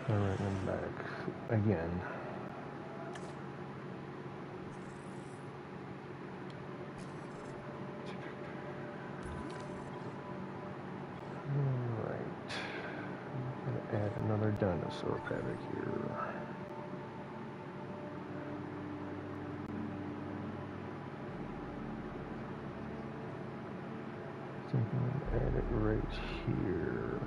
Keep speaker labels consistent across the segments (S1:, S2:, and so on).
S1: Alright, I'm back again. Alright. I'm gonna add another dinosaur paddock here. I think I'm gonna add it right here.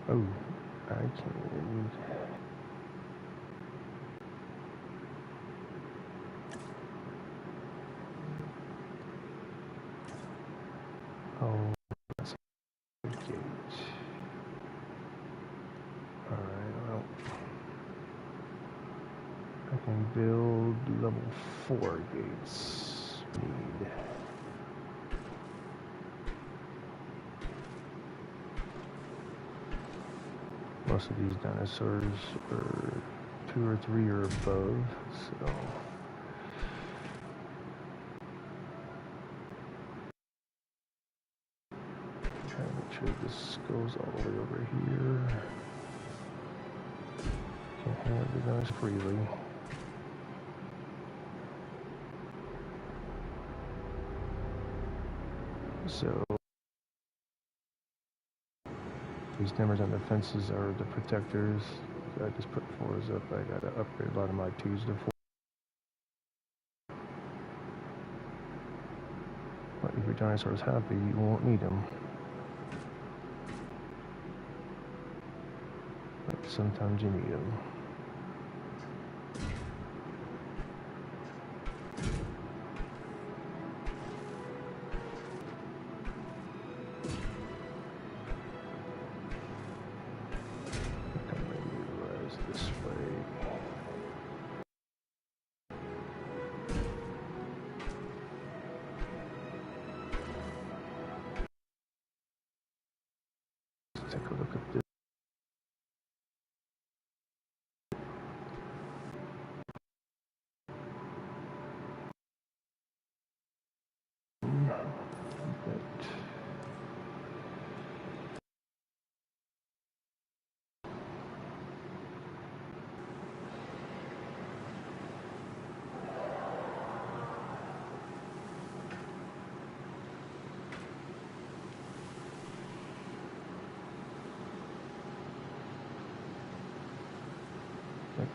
S1: Oh, I can. Oh, that's a gate. Alright, well, I can build level 4 gates. Need. Most of these dinosaurs are 2 or 3 or above, so. Trying to make sure this goes all the way over here. Can't have the guns freely. So these numbers on the fences are the protectors. So I just put 4s up. I gotta upgrade a lot of my 2s to 4. But if your dinosaur's happy, you won't need them. But sometimes you need them. This way. Let's take a look at this.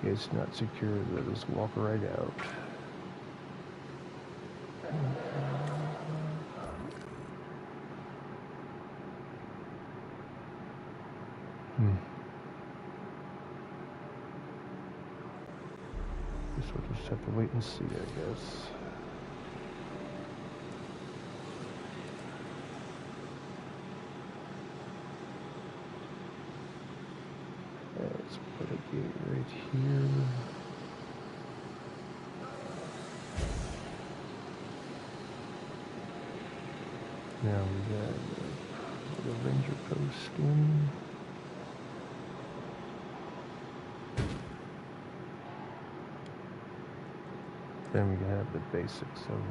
S1: Okay, it's not secure. Let us walk right out. Guess we'll just have to wait and see, I guess. Let's put a gate right here. Now we got the ranger post in. Then we can have the basics of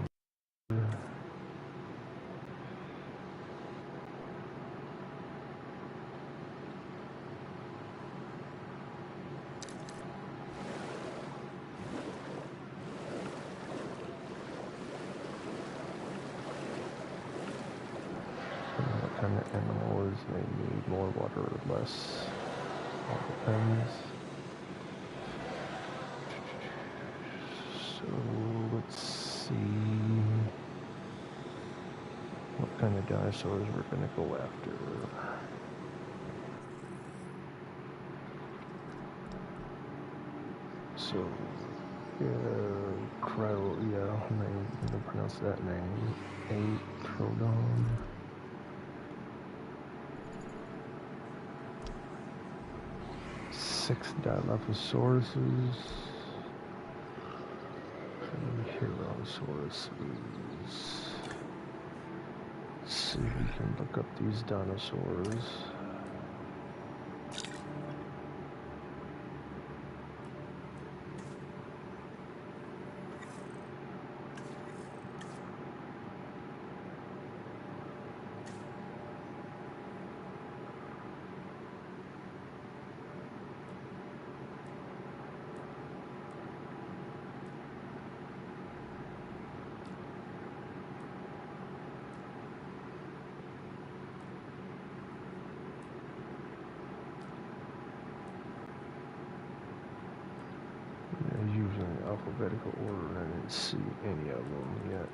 S1: what kind of animal is they need more water or less. All depends. So let's see what kind of dinosaurs we're gonna go after. So, Crow, yeah, I'm gonna pronounce that name. 8 Crodon. Six Dilophosauruses. 3 Herosaurus. see if we can look up these dinosaurs. Usually in alphabetical order, and I didn't see any of them yet.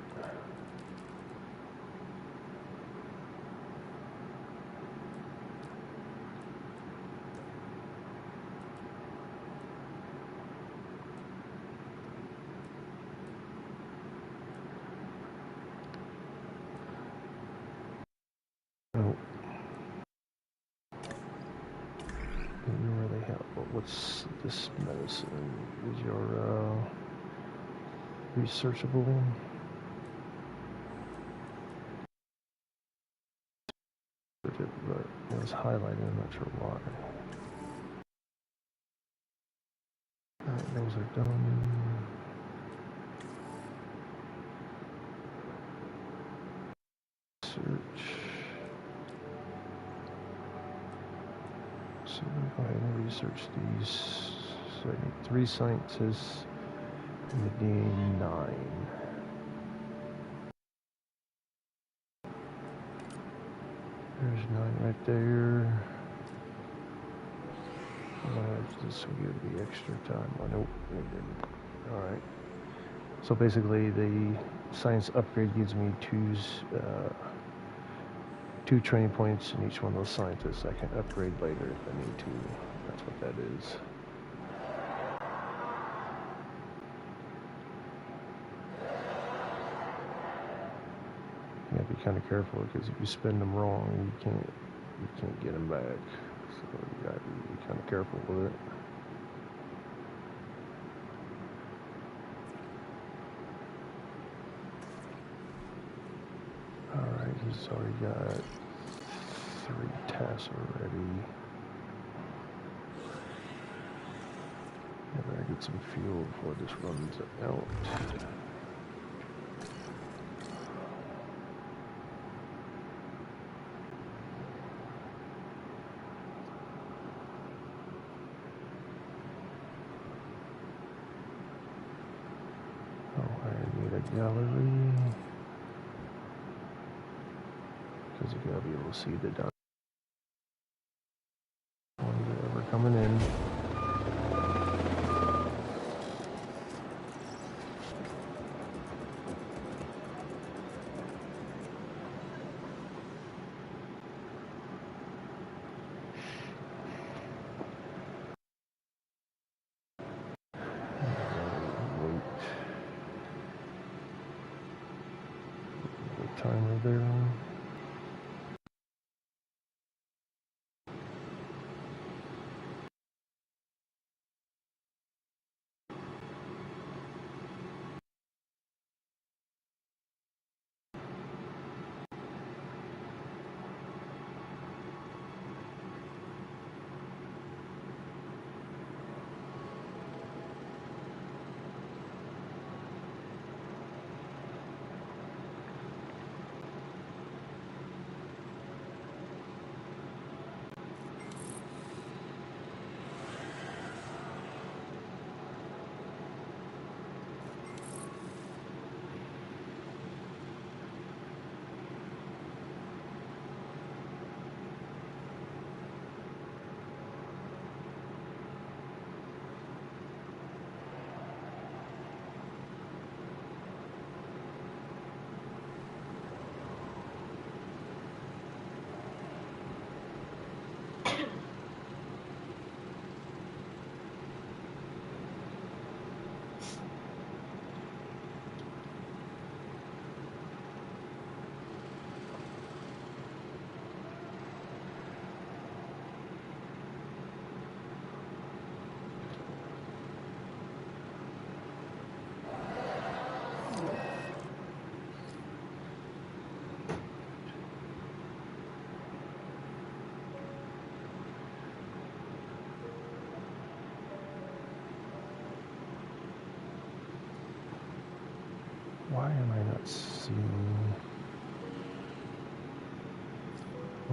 S1: Oh. You really have. What's this medicine? Is your researchable? But it was highlighted, I'm not sure why. Alright, those are done. Search. So go ahead and research these. So I need 3 scientists and we need 9. There's 9 right there. This will give the extra time. Oh, nope, it didn't. Alright. So basically, the science upgrade gives me 2 training points in each one of those scientists. I can upgrade later if I need to. That's what that is. You have to be kind of careful because if you spend them wrong, you can't get them back. So you got to be kind of careful with it. Alright, he's already got 3 tasks already. I better get some fuel before this runs out. Oh, I need a gallery. Because you gotta be able to see the dinosaurs that ever coming in. Wait. The timer there.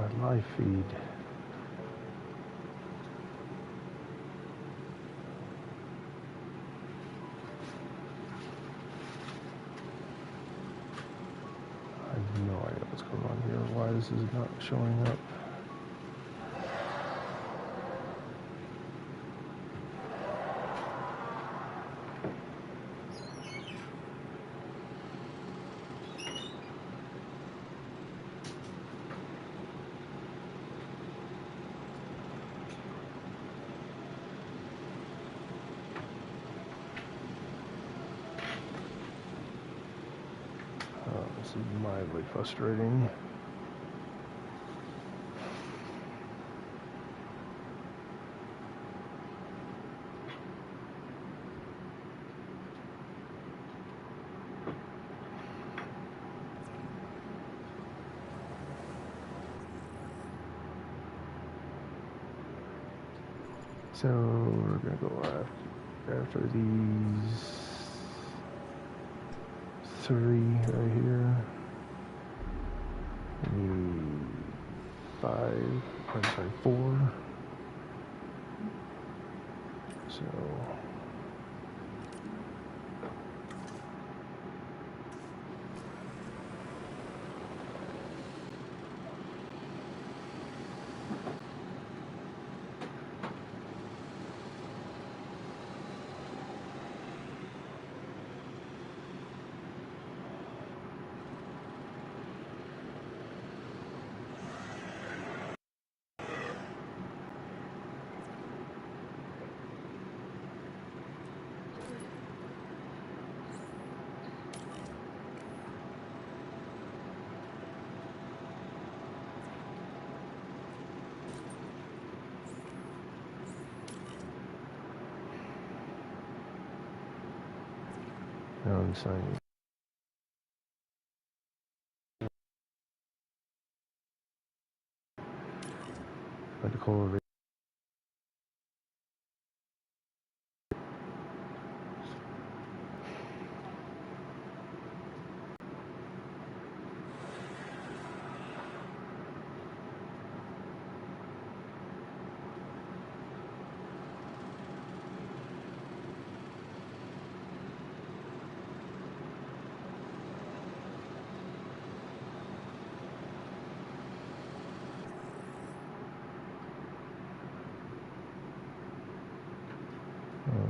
S1: my live feed. I have no idea what's going on here, why this is not showing up. This is mildly frustrating. So we're gonna go after these 3 right here. We need 5, I'm sorry, 4. So now I'm signing. Like the color.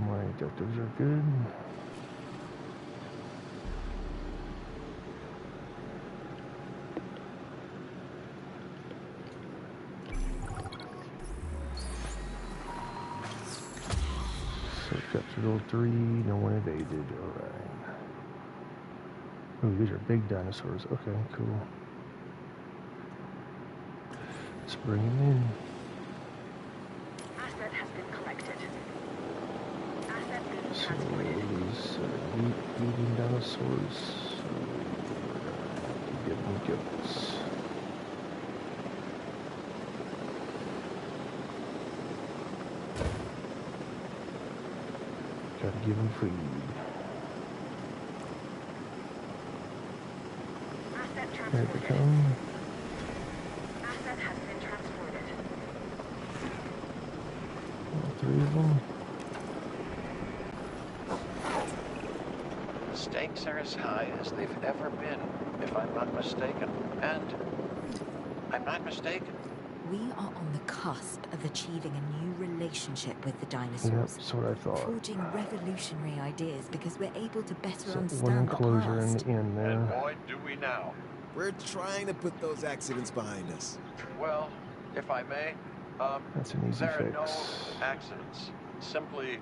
S1: My objectives are good. So captured all 3, no one evaded. Alright. Oh, these are big dinosaurs. Okay, cool. Let's bring them in.
S2: Asset has been collected. Asset being
S1: So
S2: transported.
S1: these meat-eating dinosaurs. So we're gonna give them gifts. Gotta give them food.
S2: Asset
S1: Here
S2: transported.
S1: they come.
S2: Asset has been transported.
S1: All 3 of them.
S3: The stakes are as high as they've ever been, if I'm not mistaken. And I'm not mistaken.
S4: We are on the cusp of achieving a new relationship with the
S1: Yep,
S4: dinosaurs.
S1: that's what I thought.
S4: Forging revolutionary ideas because we're able to better
S1: So one
S4: understand the
S1: enclosure in
S4: past.
S1: the end there.
S3: And boy, do we now.
S5: We're trying to put those accidents behind us.
S3: Well, if I may,
S1: That's an easy
S3: there are
S1: fix.
S3: no accidents. Simply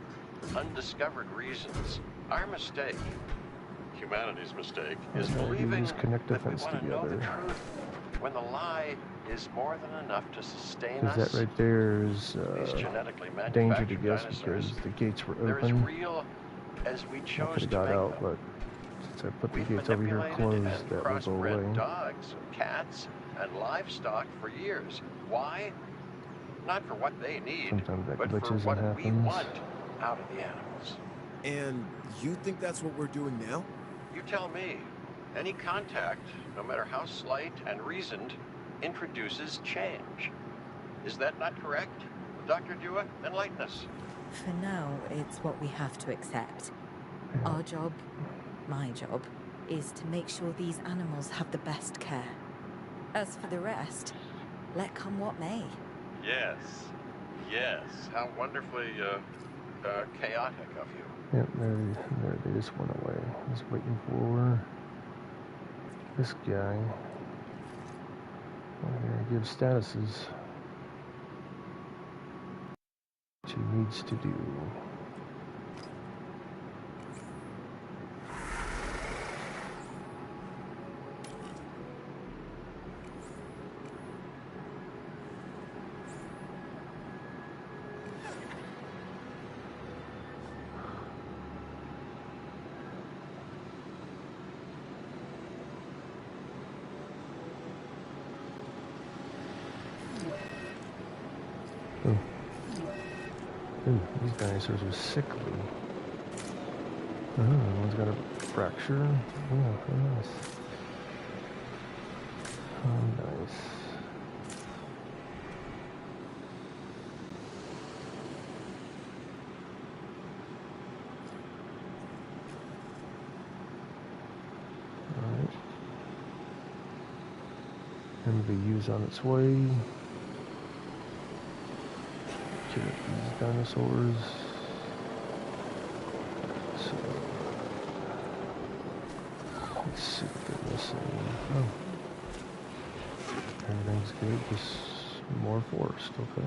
S3: undiscovered reasons. Our mistake, humanity's mistake, is
S1: Okay,
S3: believing
S1: just connect the
S3: that we
S1: fence
S3: want to know the
S1: together.
S3: truth when the lie is more than enough to sustain
S1: Because
S3: us.
S1: that right there is
S3: These genetically
S1: danger to
S3: manufactured
S1: guess
S3: dinosaurs,
S1: because the gates were
S3: they're as
S1: open.
S3: real as we
S1: I
S3: chose
S1: could have
S3: to
S1: got
S3: make
S1: out,
S3: them.
S1: but since I put the
S3: We've
S1: gates over here
S3: manipulated
S1: closed,
S3: and
S1: that will go away.
S3: crossbred dogs, cats, and livestock for years. Why? Not for what they need,
S1: Sometimes that
S3: but for
S1: glitches and
S3: what we
S1: happens.
S3: want out of the animals.
S5: And you think that's what we're doing now?
S3: You tell me. Any contact, no matter how slight and reasoned, introduces change. Is that not correct? Dr. Dua, enlighten us.
S4: For now, it's what we have to accept. Our job, my job, is to make sure these animals have the best care. As for the rest, let come what may.
S3: Yes. Yes. How wonderfully, chaotic of you.
S1: Yep, there they just went away. I was waiting for this guy. Here, give statuses. What he needs to do. Ooh, these dinosaurs are sickly. Oh, one's got a fracture. Oh, nice. Oh, nice. Alright. MVU's on its way. Kill these dinosaurs. So, let's see what they're missing. Oh. Everything's good, just more forest, okay.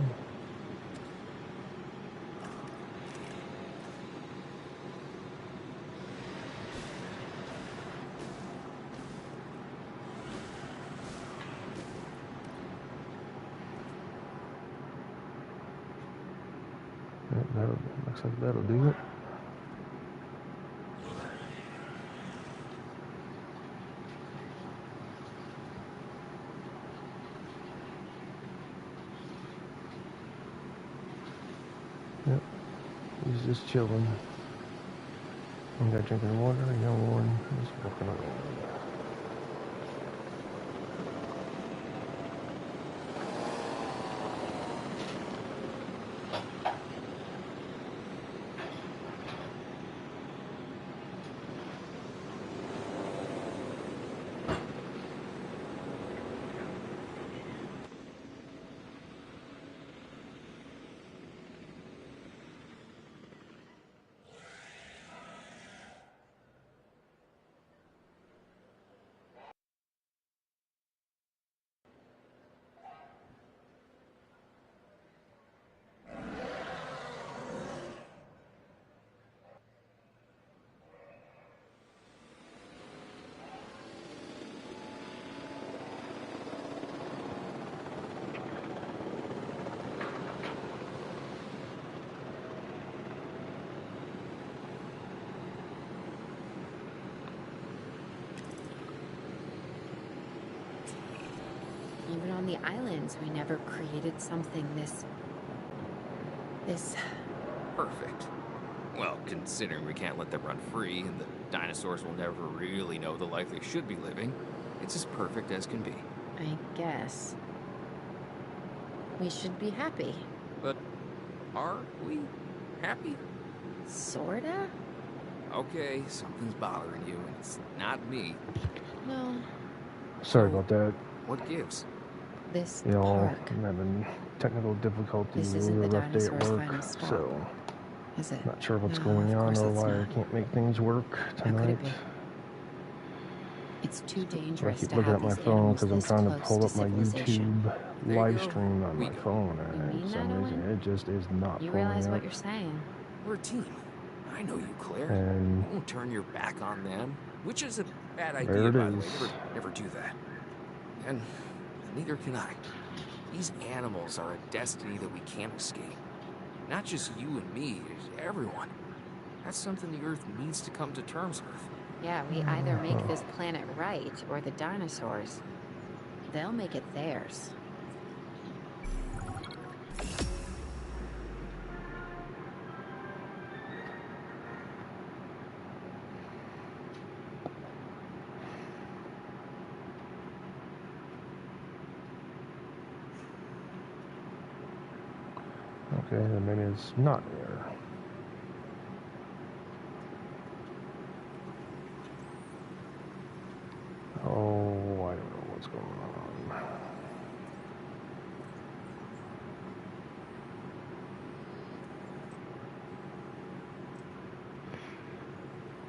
S1: Yep, looks like that'll do it. Yep, he's just chilling. One guy drinking water, a young one is walking around.
S6: Even on the islands, we never created something this
S7: Perfect. Well, considering we can't let them run free, and the dinosaurs will never really know the life they should be living, it's as perfect as can be.
S6: I guess. We should be happy.
S7: But are we happy?
S6: Sorta?
S7: Okay, something's bothering you, and it's not me.
S6: No.
S1: Sorry about that.
S7: What gives?
S6: This
S1: You know,
S6: park.
S1: I'm having technical difficulties.
S6: This
S1: Really
S6: isn't the
S1: rough day at
S6: dinosaur's
S1: work,
S6: final stop,
S1: so
S6: is it?
S1: not sure what's
S6: No,
S1: going
S6: of
S1: on
S6: course
S1: or
S6: it's
S1: why I
S6: not.
S1: can't make things work
S6: How could
S1: tonight.
S6: it be? It's too
S1: So I
S6: dangerous
S1: keep
S6: to
S1: looking
S6: have
S1: at my
S6: these
S1: phone
S6: animals
S1: because I'm
S6: this
S1: trying to
S6: close
S1: pull
S6: to
S1: up my
S6: civilization.
S1: YouTube
S7: There you
S1: live
S7: go.
S1: stream on
S7: We
S1: my
S7: go.
S1: phone,
S6: You
S1: and
S6: mean
S1: for some
S6: that,
S1: reason
S6: Owen?
S1: it just is not
S6: You
S1: pulling
S6: realize
S1: up.
S6: what you're saying?
S7: We're a team. I know you, Claire.
S1: And
S7: You won't turn your back on them, which is a bad
S1: there
S7: idea,
S1: it
S7: by the way.
S1: is.
S7: Never do that. And neither can I. These animals are a destiny that we can't escape. Not just you and me, it's everyone. That's something the Earth needs to come to terms with.
S6: Yeah, we either make this planet right, or the dinosaurs. They'll make it theirs.
S1: Okay, then maybe it's not there. Oh, I don't know what's going on.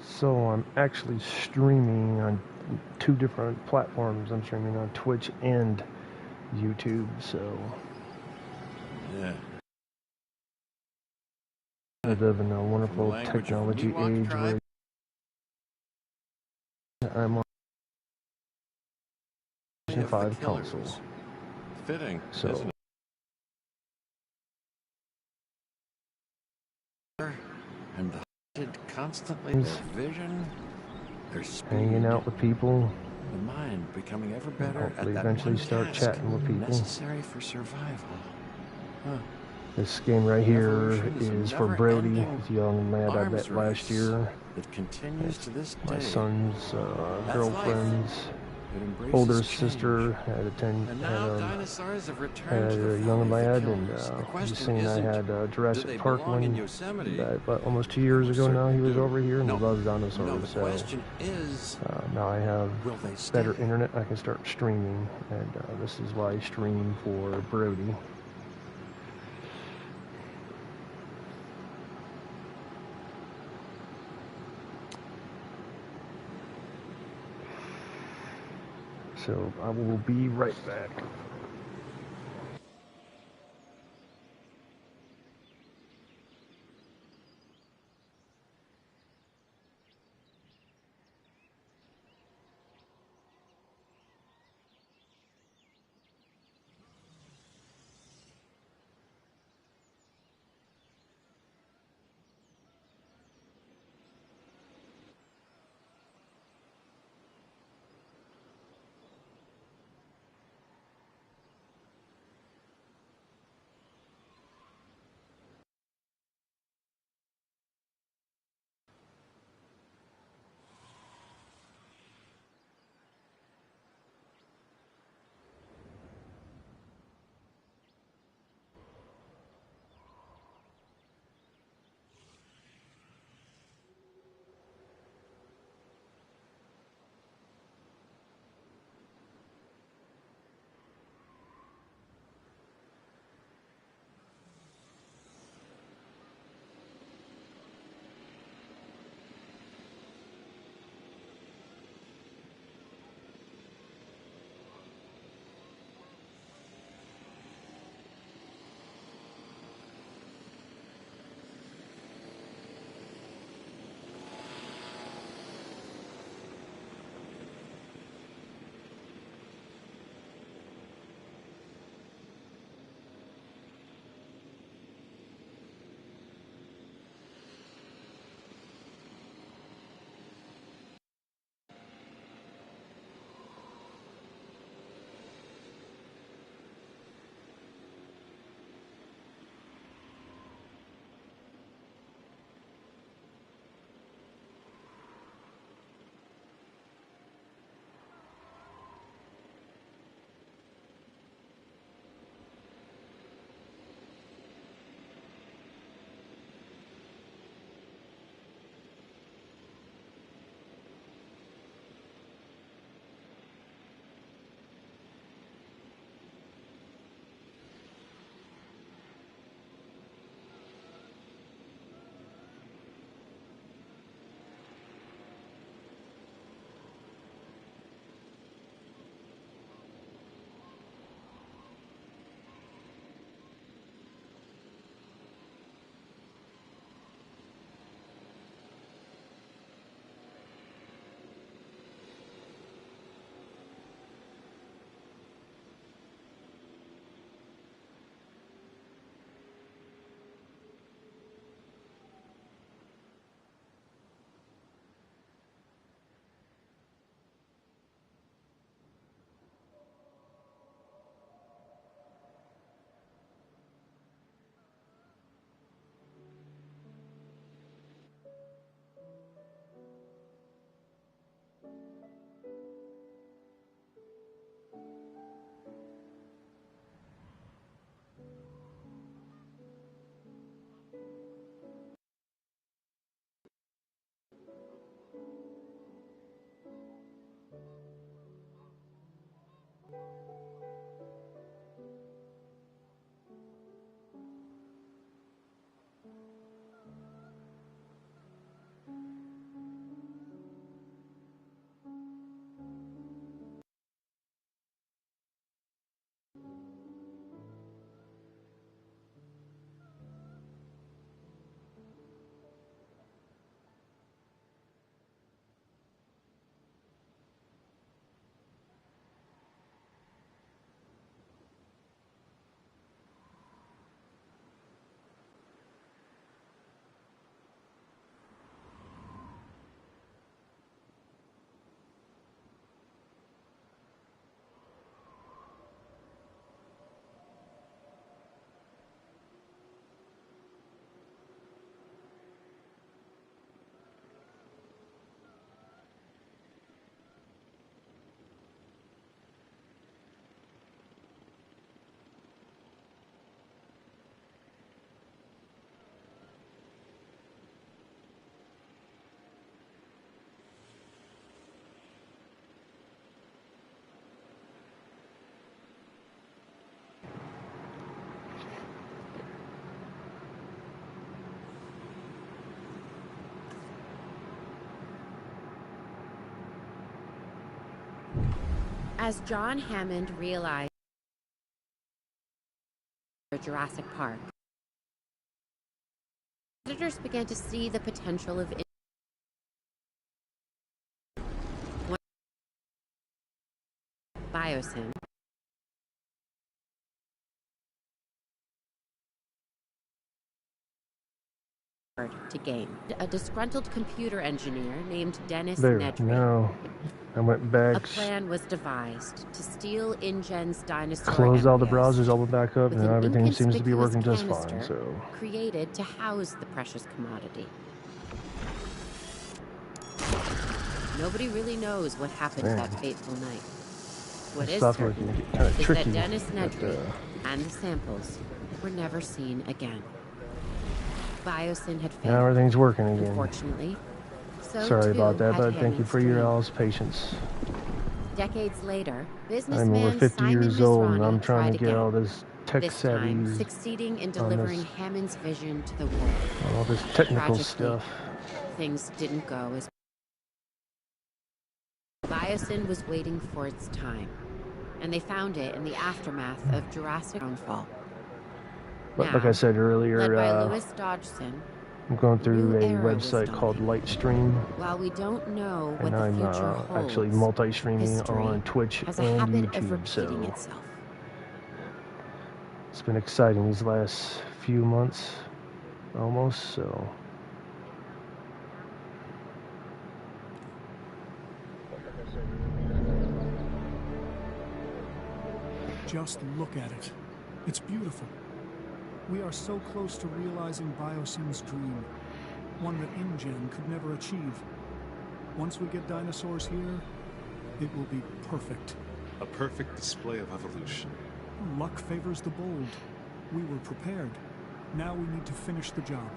S1: So I'm actually streaming on 2 different platforms. I'm streaming on Twitch and YouTube, so
S5: Yeah.
S1: I live in a wonderful
S5: language of
S1: technology
S5: Miwok
S1: age where
S5: tribe.
S1: I'm on
S5: Of
S1: PlayStation
S5: the
S1: 5
S5: killers.
S1: console.
S5: Fitting,
S1: So
S5: isn't it? And the hunted constantly, their vision, their speed,
S1: hanging out with people,
S5: the mind becoming ever
S1: and
S5: better
S1: hopefully
S5: at that
S1: eventually
S5: one
S1: start
S5: task
S1: chatting with people.
S5: necessary for survival. Huh.
S1: This game right here
S5: Evolution is a
S1: is for Brody,
S5: never-ending
S1: the young lad I
S5: arms
S1: met last
S5: race
S1: year.
S5: that continues to this
S1: My
S5: day.
S1: son's
S5: That's
S1: girlfriend's
S5: It embraces
S1: older
S5: change.
S1: sister had
S5: And now dinosaurs have returned
S1: had
S5: to the
S1: a
S5: valley
S1: young
S5: of the
S1: lad,
S5: killers.
S1: and
S5: The
S1: he's
S5: question
S1: seen I
S5: isn't,
S1: had
S5: do
S1: Jurassic
S5: they
S1: Park
S5: belong in
S1: one
S5: Yosemite?
S1: about almost 2 years
S5: They
S1: ago now. He
S5: certainly
S1: was
S5: do.
S1: over here and he loves
S5: No,
S1: dinosaurs.
S5: the
S1: So
S5: question is,
S1: now I have
S5: will they stay?
S1: better internet. I can start streaming, and this is why I stream for Brody. So I will be right back.
S6: As John Hammond realized Jurassic Park, editors began to see the potential of biosyn to gain. A disgruntled computer engineer named Dennis
S1: There,
S6: Nedry.
S1: now I went back,
S6: A plan was devised to steal InGen's dinosaur
S1: closed all the
S6: embryos
S1: browsers, all went back up,
S6: with
S1: and now
S6: an
S1: everything seems to be working just
S6: inconspicuous
S1: fine.
S6: canister
S1: So
S6: created to house the precious commodity. Nobody really knows what happened
S1: Man.
S6: that fateful night. What
S1: this
S6: is
S1: stuff
S6: certain
S1: looking kind of
S6: is
S1: tricky.
S6: that Dennis
S1: but,
S6: Nedry and the samples were never seen again. Biosyn had failed.
S1: now everything's working again.
S6: Unfortunately, so
S1: Sorry
S6: too
S1: about that,
S6: had
S1: but thank you
S6: Hammond's
S1: for your
S6: dream.
S1: all's patience.
S6: Decades later,
S1: I'm over
S6: businessman
S1: 50
S6: Simon
S1: years old, and
S6: Misrani
S1: I'm trying
S6: tried
S1: to get
S6: again.
S1: all this tech
S6: This time,
S1: savvy,
S6: succeeding in
S1: on
S6: delivering
S1: this-
S6: Hammond's vision to the world.
S1: all this technical
S6: Tragically,
S1: stuff.
S6: things didn't go as Biosyn was waiting for its time, and they found it in the aftermath of Jurassic downfall.
S1: But like I said
S6: led
S1: earlier,
S6: by Lewis Dodgson,
S1: I'm going through
S6: new
S1: a
S6: era was
S1: website called
S6: dawning.
S1: Lightstream,
S6: while we don't know what
S1: and
S6: the
S1: I'm
S6: future holds,
S1: actually multi-streaming
S6: history
S1: on Twitch
S6: has a
S1: and
S6: habit of
S1: YouTube.
S6: repeating
S1: So
S6: itself.
S1: it's been exciting these last few months, almost. So
S8: just look at it. It's beautiful. We are so close to realizing Biosyn's dream, one that InGen could never achieve. Once we get dinosaurs here, it will be perfect.
S9: A perfect display of evolution.
S8: Luck favors the bold. We were prepared. Now we need to finish the job.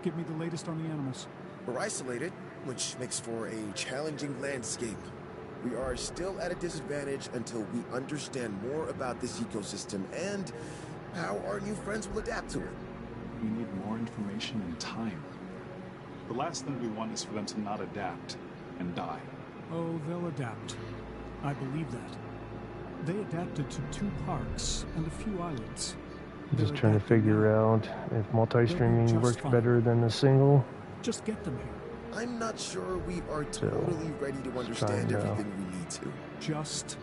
S8: Give me the latest on the animals.
S10: We're isolated, which makes for a challenging landscape. We are still at a disadvantage until we understand more about this ecosystem and how our new friends will adapt to it.
S9: We need more information and time. The last thing we want is for them to not adapt and die.
S8: Oh, they'll adapt. I believe that. They adapted to 2 parks and a few islands.
S1: I'm just
S8: They're
S1: trying to
S8: adapting
S1: figure
S8: now.
S1: out if multi-streaming
S8: just
S1: works
S8: fine.
S1: better than a single.
S8: Just get them here.
S10: I'm not sure we are
S1: So,
S10: totally ready to understand
S1: trying to
S10: everything we need to.
S8: Just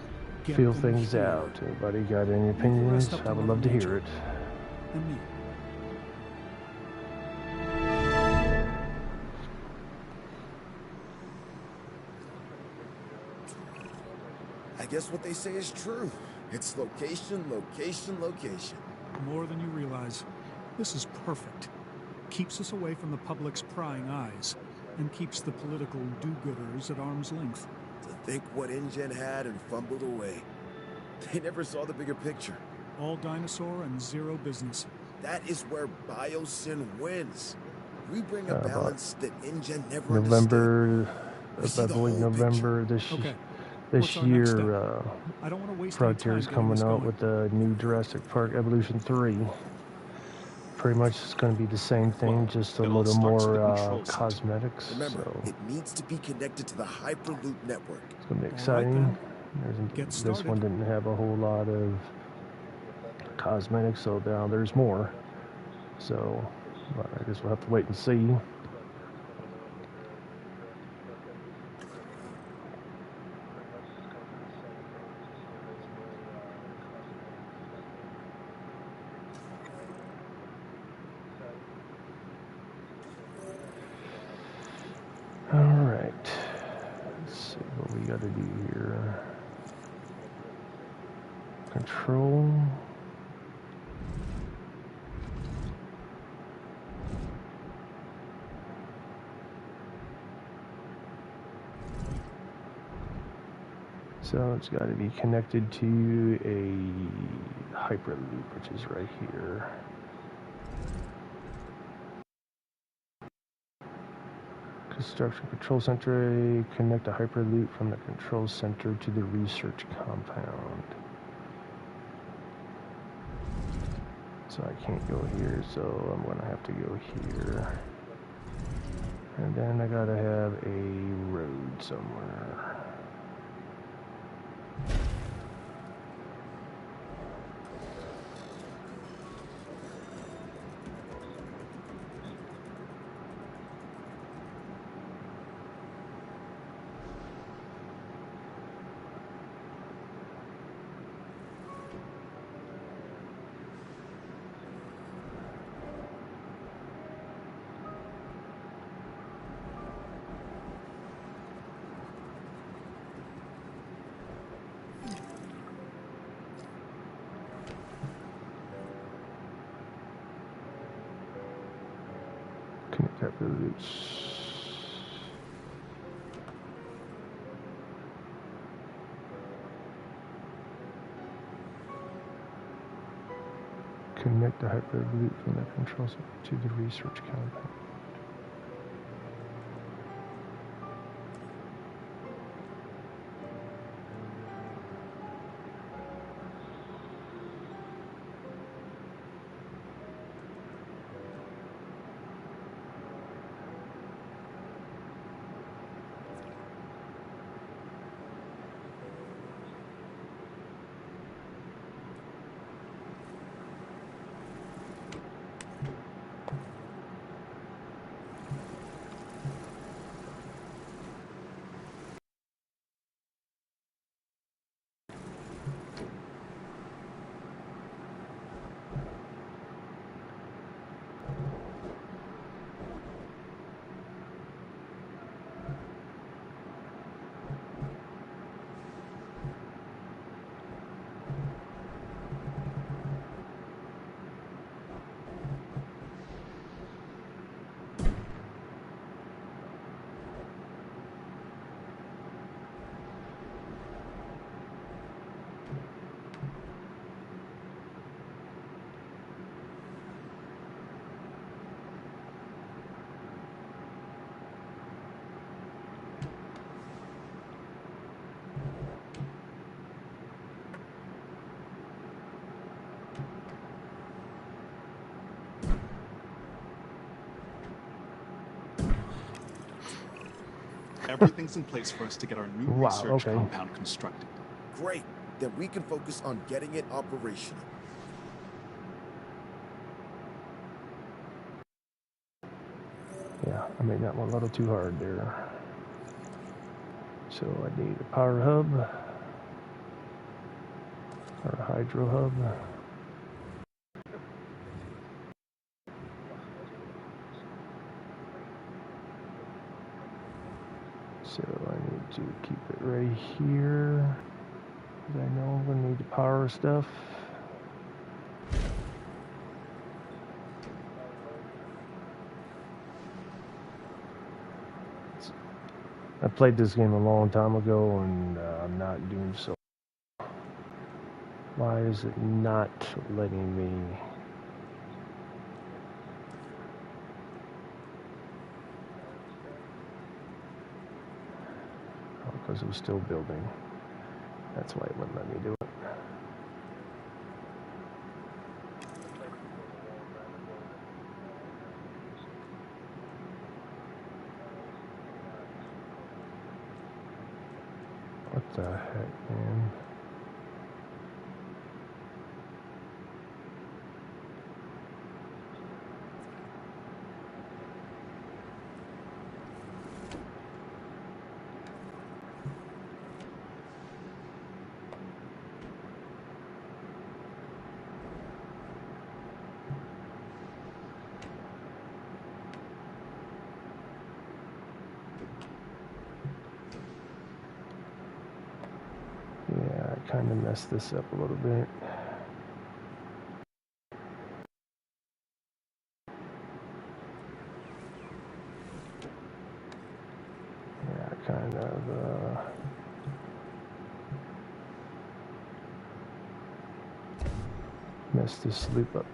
S8: get
S1: Feel
S8: them
S1: things
S8: here.
S1: out. Anybody got any
S8: Leave the
S1: opinions?
S8: rest up to
S1: I would
S8: Mother
S1: love to hear
S8: Nature.
S1: it.
S8: And me.
S10: I guess what they say is true. It's location, location, location.
S8: More than you realize. This is perfect. Keeps us away from the public's prying eyes, and keeps the political do-gooders at arm's length.
S10: To think what InGen had and fumbled away. They never saw the bigger picture.
S8: All dinosaur and zero business.
S10: That is where Biosyn wins. We bring a
S1: About
S10: balance that InGen never understood.
S1: November,
S10: We see
S1: I
S10: the
S1: believe
S10: whole
S1: November
S8: Okay.
S1: this
S8: What's our next
S1: year.
S8: I don't want to waste any time
S1: Frontier's
S8: getting
S1: coming
S8: this
S1: out
S8: going.
S1: with the new Jurassic Park Evolution 3. Pretty much it's going to be the same thing,
S9: Well,
S1: just a
S9: it all
S1: little
S9: starts with the
S1: more
S9: control center.
S1: cosmetics.
S10: Remember,
S1: So
S10: it needs to be connected to the Hyperloop network.
S1: it's going to be
S8: All right,
S1: exciting.
S8: then. Get
S1: This
S8: started.
S1: one didn't have a whole lot of cosmetics, so now there's more. So I guess we'll have to wait and see. All right, let's see what we got to do here. Control. So it's got to be connected to a Hyperloop, which is right here. Construction Control Center, connect a Hyperloop from the control center to the research compound. So I can't go here, so I'm gonna have to go here. And then I gotta have a road somewhere. hyperloops. Connect the hyperloop from the control center to the research compound.
S9: Everything's in place for us to get our new research
S1: okay.
S9: compound constructed.
S10: Great. Then we can focus on getting it operational.
S1: Yeah, I made that one a little too hard there. So I need a power hub or a hydro hub. So I need to keep it right here, because I know I'm going to need the power stuff. I played this game a long time ago, and I'm not doing so. Why is it not letting me? Oh, because it was still building. That's why it wouldn't let me do it. What the heck, man? Yeah, I kind of messed this up a little bit. Yeah, I kind of messed this loop up.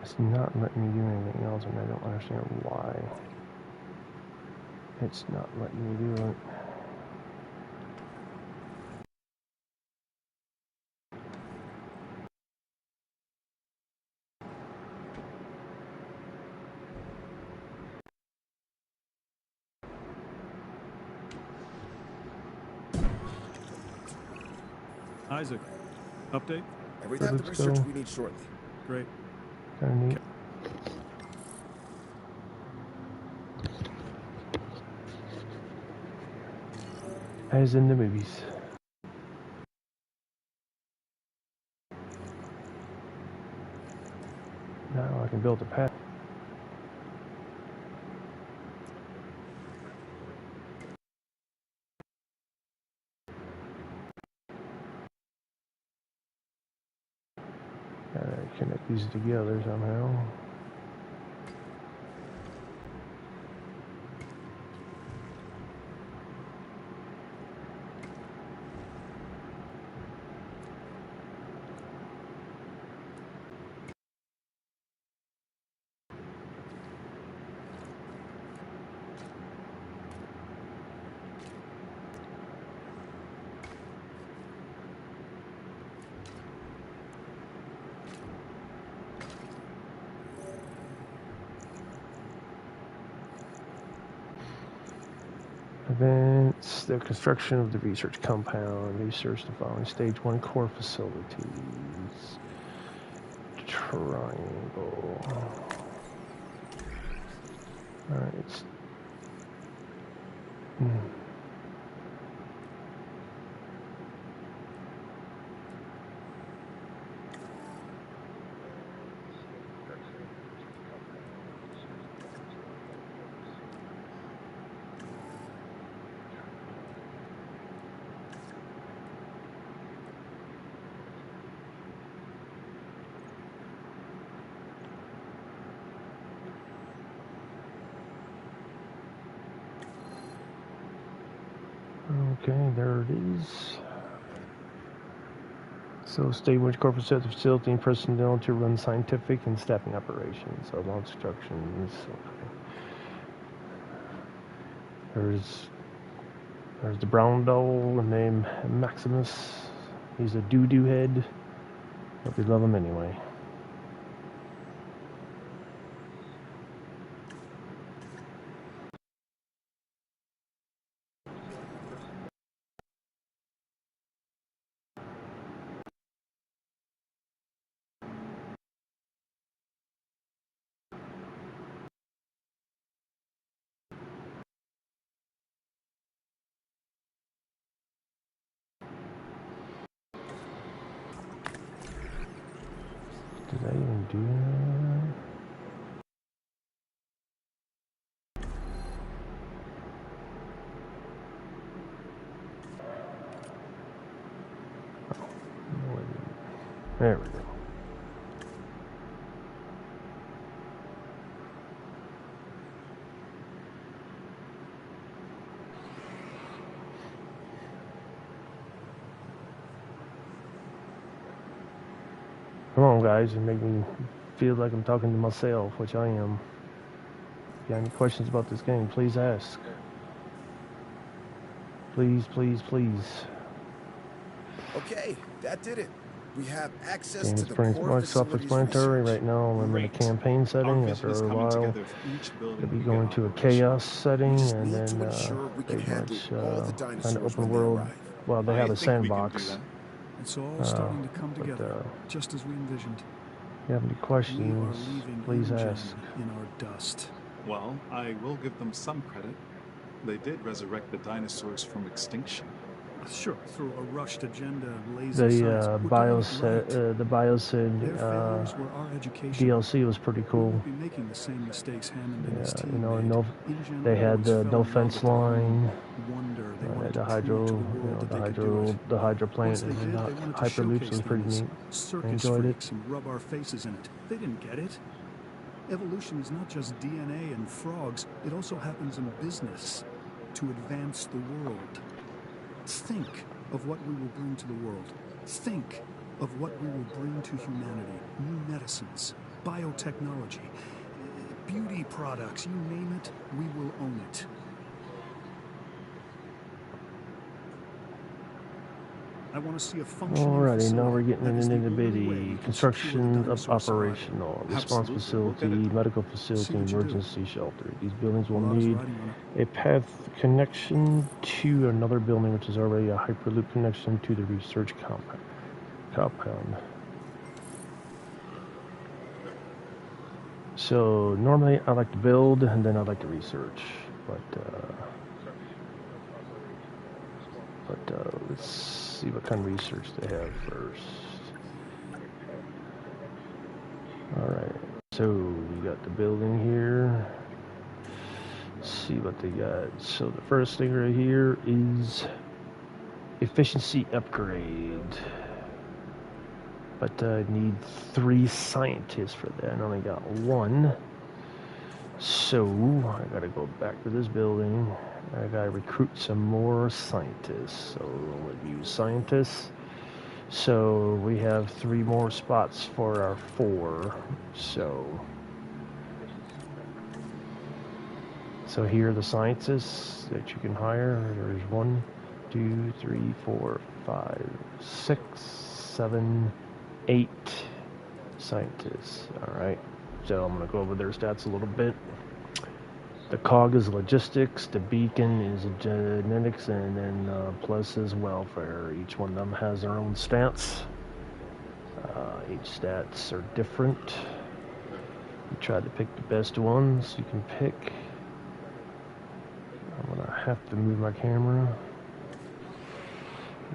S1: It's not letting me do anything else, and I don't understand why it's not letting me do it.
S8: Isaac, update?
S10: We have the
S1: Let's
S10: research
S1: go.
S10: we need shortly.
S8: Great.
S1: Kinda neat. As in the movies. Now I can build a path. Gotta connect these together somehow. Advance the construction of the research compound. Research the following stage 1 core facilities. Triangle. Alright. Okay, there it is. So, stage 1 core facility and personnel to run scientific and staffing operations. So, all instructions. Okay. There's the brown doll named Maximus. He's a doo-doo head, but we love him anyway. Did I even do that? There we go. Come on, guys, and make me feel like I'm talking to myself, which I am. If you have any questions about this game, please ask. Please, please, please.
S10: Okay, that did it. We have access
S1: Game
S10: to
S1: is
S10: the
S1: pretty
S10: core facilities
S1: self-explanatory.
S10: research.
S1: Right now, I'm in a
S9: Great.
S1: campaign
S9: Our
S1: setting.
S9: vision
S1: After
S9: is
S1: a
S9: coming
S1: while,
S9: together for each building
S1: it'll be
S9: we
S1: going
S9: get
S1: to a
S9: operational.
S1: chaos setting,
S10: We just
S1: and
S10: need to
S1: then
S10: ensure we can
S1: pretty
S10: handle
S1: much
S10: all the
S1: kind of
S10: dinosaurs
S1: open
S10: when they
S1: world.
S10: arrive.
S1: Well, they have
S9: I
S1: a
S9: think we can do
S1: sandbox.
S9: that.
S8: It's all starting to come together,
S1: But
S8: just as we envisioned.
S1: if you have any
S8: We are
S1: questions,
S8: leaving
S1: please
S8: InGen
S1: ask.
S8: in our dust.
S9: Well, I will give them some credit. They did resurrect the dinosaurs from extinction.
S8: Sure, through a rushed agenda and lazy
S1: The
S8: science. We're doing it right.
S1: the Biocid
S8: Their failures were our education.
S1: DLC was pretty
S8: We
S1: cool.
S8: won't be making the same mistakes Hammond and his
S1: Yeah,
S8: team
S1: you know,
S8: made.
S1: no,
S8: InGen
S1: they had
S8: always
S1: the
S8: fell
S1: no
S8: in love
S1: fence
S8: with their own
S1: line.
S8: wonder. They wanted
S1: The
S8: to
S1: hydro,
S8: prove to the world that they could do it.
S1: the hydro plant,
S8: Once they
S1: and
S8: did,
S1: the
S8: they wanted to
S1: hyperloops
S8: showcase
S1: was pretty
S8: them as
S1: neat.
S8: circus
S1: enjoyed it.
S8: freaks and rub our faces in it. They didn't get it. Evolution is not just DNA and frogs. It also happens in business to advance the world. Think of what we will bring to the world. Think of what we will bring to humanity. New medicines, biotechnology, beauty products, you name it, we will own it. I want to see a functioning
S1: Alrighty,
S8: facility.
S1: now we're getting
S8: That is
S1: into
S8: the
S1: the
S8: only way
S1: bitty.
S8: we can secure the
S1: Construction of
S8: dinosaur survival.
S1: operational, response
S9: Absolutely, look at
S1: facility,
S9: it.
S1: medical
S8: See
S1: facility,
S8: what you do.
S1: emergency shelter. These buildings will
S8: While I was
S1: need
S8: riding on
S1: a path connection to another building, which is already a hyperloop connection to the research compound. So normally I like to build and then I like to research, but let's see what kind of research they have first. Alright, so we got the building here. Let's see what they got. So the first thing right here is efficiency upgrade. But I need 3 scientists for that. I only got 1. So I gotta go back to this building. I gotta recruit some more scientists. So we'll use scientists. So we have 3 more spots for our 4. So here are the scientists that you can hire. There's 1, 2, 3, 4, 5, 6, 7, 8 scientists. Alright, so I'm going to go over their stats a little bit. The cog is logistics, the beacon is genetics, and then plus is welfare. Each one of them has their own stats. Each stats are different. You try to pick the best ones you can pick. I'm going to have to move my camera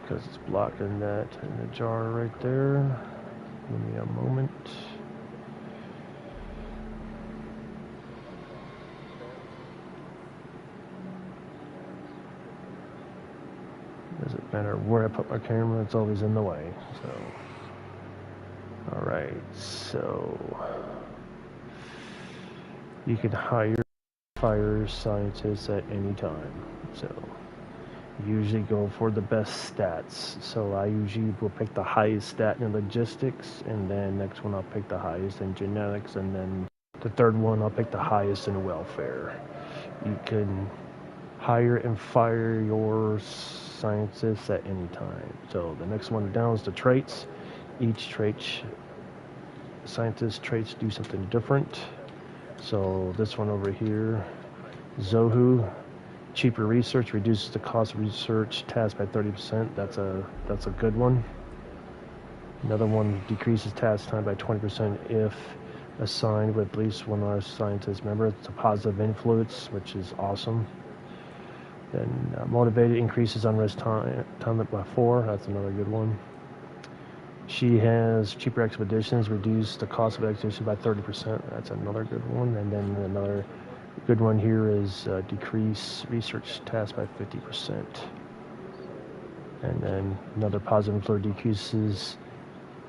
S1: because it's blocking that in the jar right there. Give me a moment. Doesn't matter where I put my camera, it's always in the way. So, alright, so you can hire fire scientists at any time. So usually go for the best stats. So I usually will pick the highest stat in logistics, and then next one I'll pick the highest in genetics, and then the third one I'll pick the highest in welfare. You can hire and fire your scientists at any time. So the next one down is the traits. Each scientist traits do something different. So this one over here, Zohu. Cheaper research reduces the cost of research task by 30%. That's a good one. Another one decreases task time by 20% if assigned with at least one of our scientist member. It's a positive influence, which is awesome. Then motivated increases unrest time by 4. That's another good one. She has cheaper expeditions, reduce the cost of expedition by 30%. That's another good one. And then another good one here is decrease research task by 50%. And then another positive influence decreases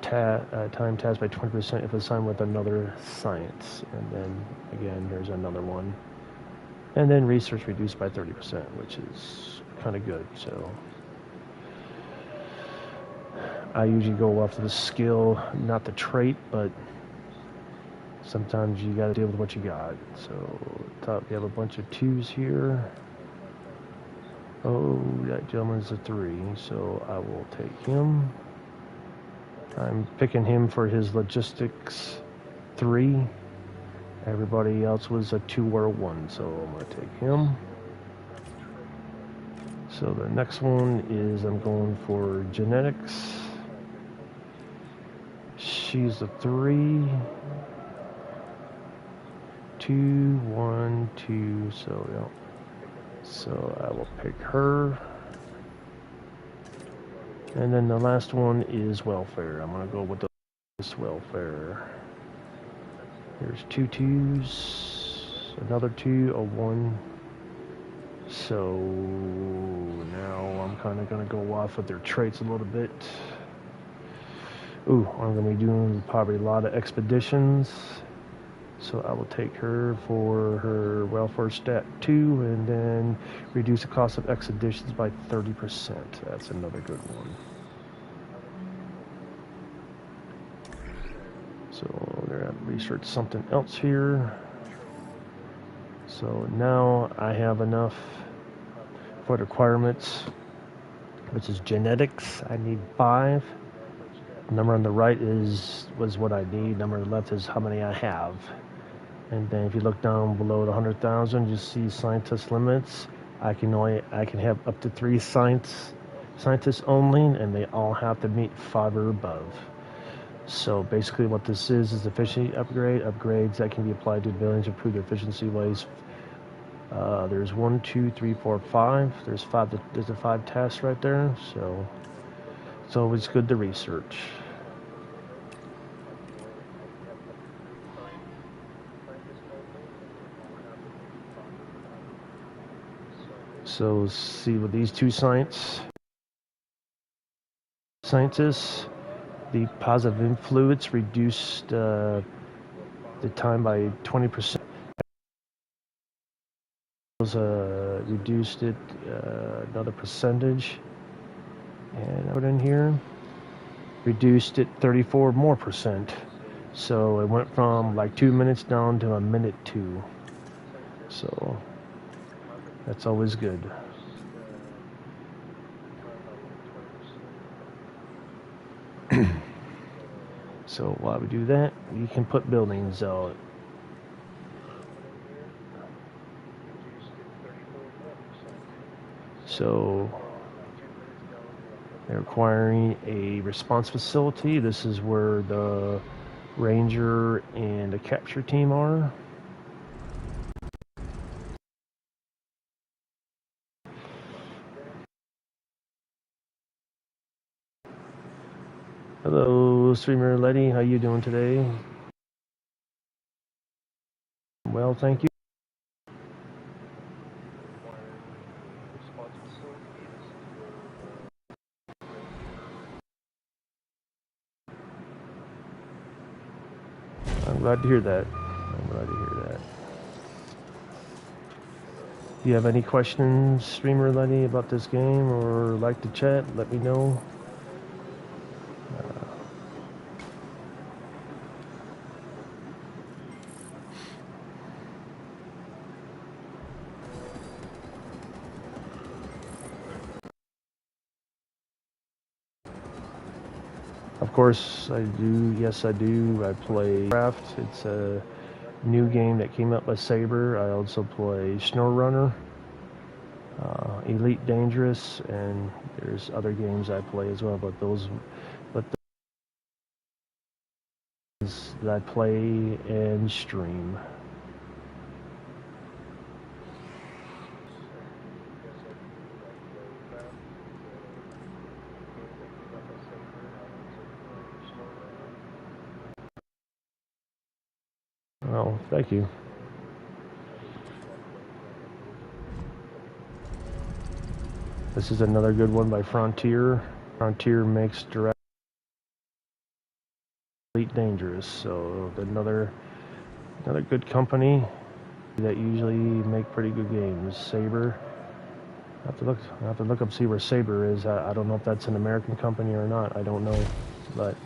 S1: time task by 20% if assigned with another science. And then again, there's another one. And then research reduced by 30%, which is kind of good. So I usually go off the skill, not the trait, but sometimes you got to deal with what you got. So top, you have a bunch of 2s here. Oh, that gentleman's a 3, so I will take him. I'm picking him for his logistics 3. Everybody else was a 2 or a 1, so I'm going to take him. So the next one is I'm going for genetics. She's a 3. 2, 1, 2, so yeah. So I will pick her. And then the last one is welfare. I'm going to go with this welfare. There's 2 2s, another 2, a 1. So now I'm kind of going to go off with their traits a little bit. Ooh, I'm going to be doing probably a lot of expeditions. So I will take her for her welfare stat 2 and then reduce the cost of expeditions by 30%. That's another good one. So they're going to research something else here. So now I have enough for the requirements. which is genetics. I need 5. Number on the right was what I need. Number on the left is how many I have. And then if you look down below the 100,000, you see scientist limits. I can have up to 3 scientists only, and they all have to meet 5 or above. So basically what this is efficiency upgrades that can be applied to buildings to improve their efficiency ways. There's 1, 2, 3, 4, 5. There's 5. There's the 5 tasks right there. So it's always good to research. So see with these 2 scientists, the positive influence reduced the time by 20%. Reduced it another percentage, and I put in here reduced it 34 more percent. So it went from like 2 minutes down to 1:02. So that's always good. So while we do that, we can put buildings out. So they're acquiring a response facility. This is where the ranger and the capture team are. Hello, streamer Letty. How you doing today? Well, thank you. I'm glad to hear that. Do you have any questions, streamer Lenny, about this game, or like to chat? Let me know. Of course, I do. Yes, I do. I play Craft. It's a new game that came out by Saber. I also play SnowRunner, Elite Dangerous, and there's other games I play as well. But those that I play and stream. Well, thank you. This is another good one by Frontier. Frontier makes Jurassic Elite Dangerous, so another good company that usually make pretty good games. Saber. I have to look up, see where Saber is. I don't know if that's an American company or not. I don't know, but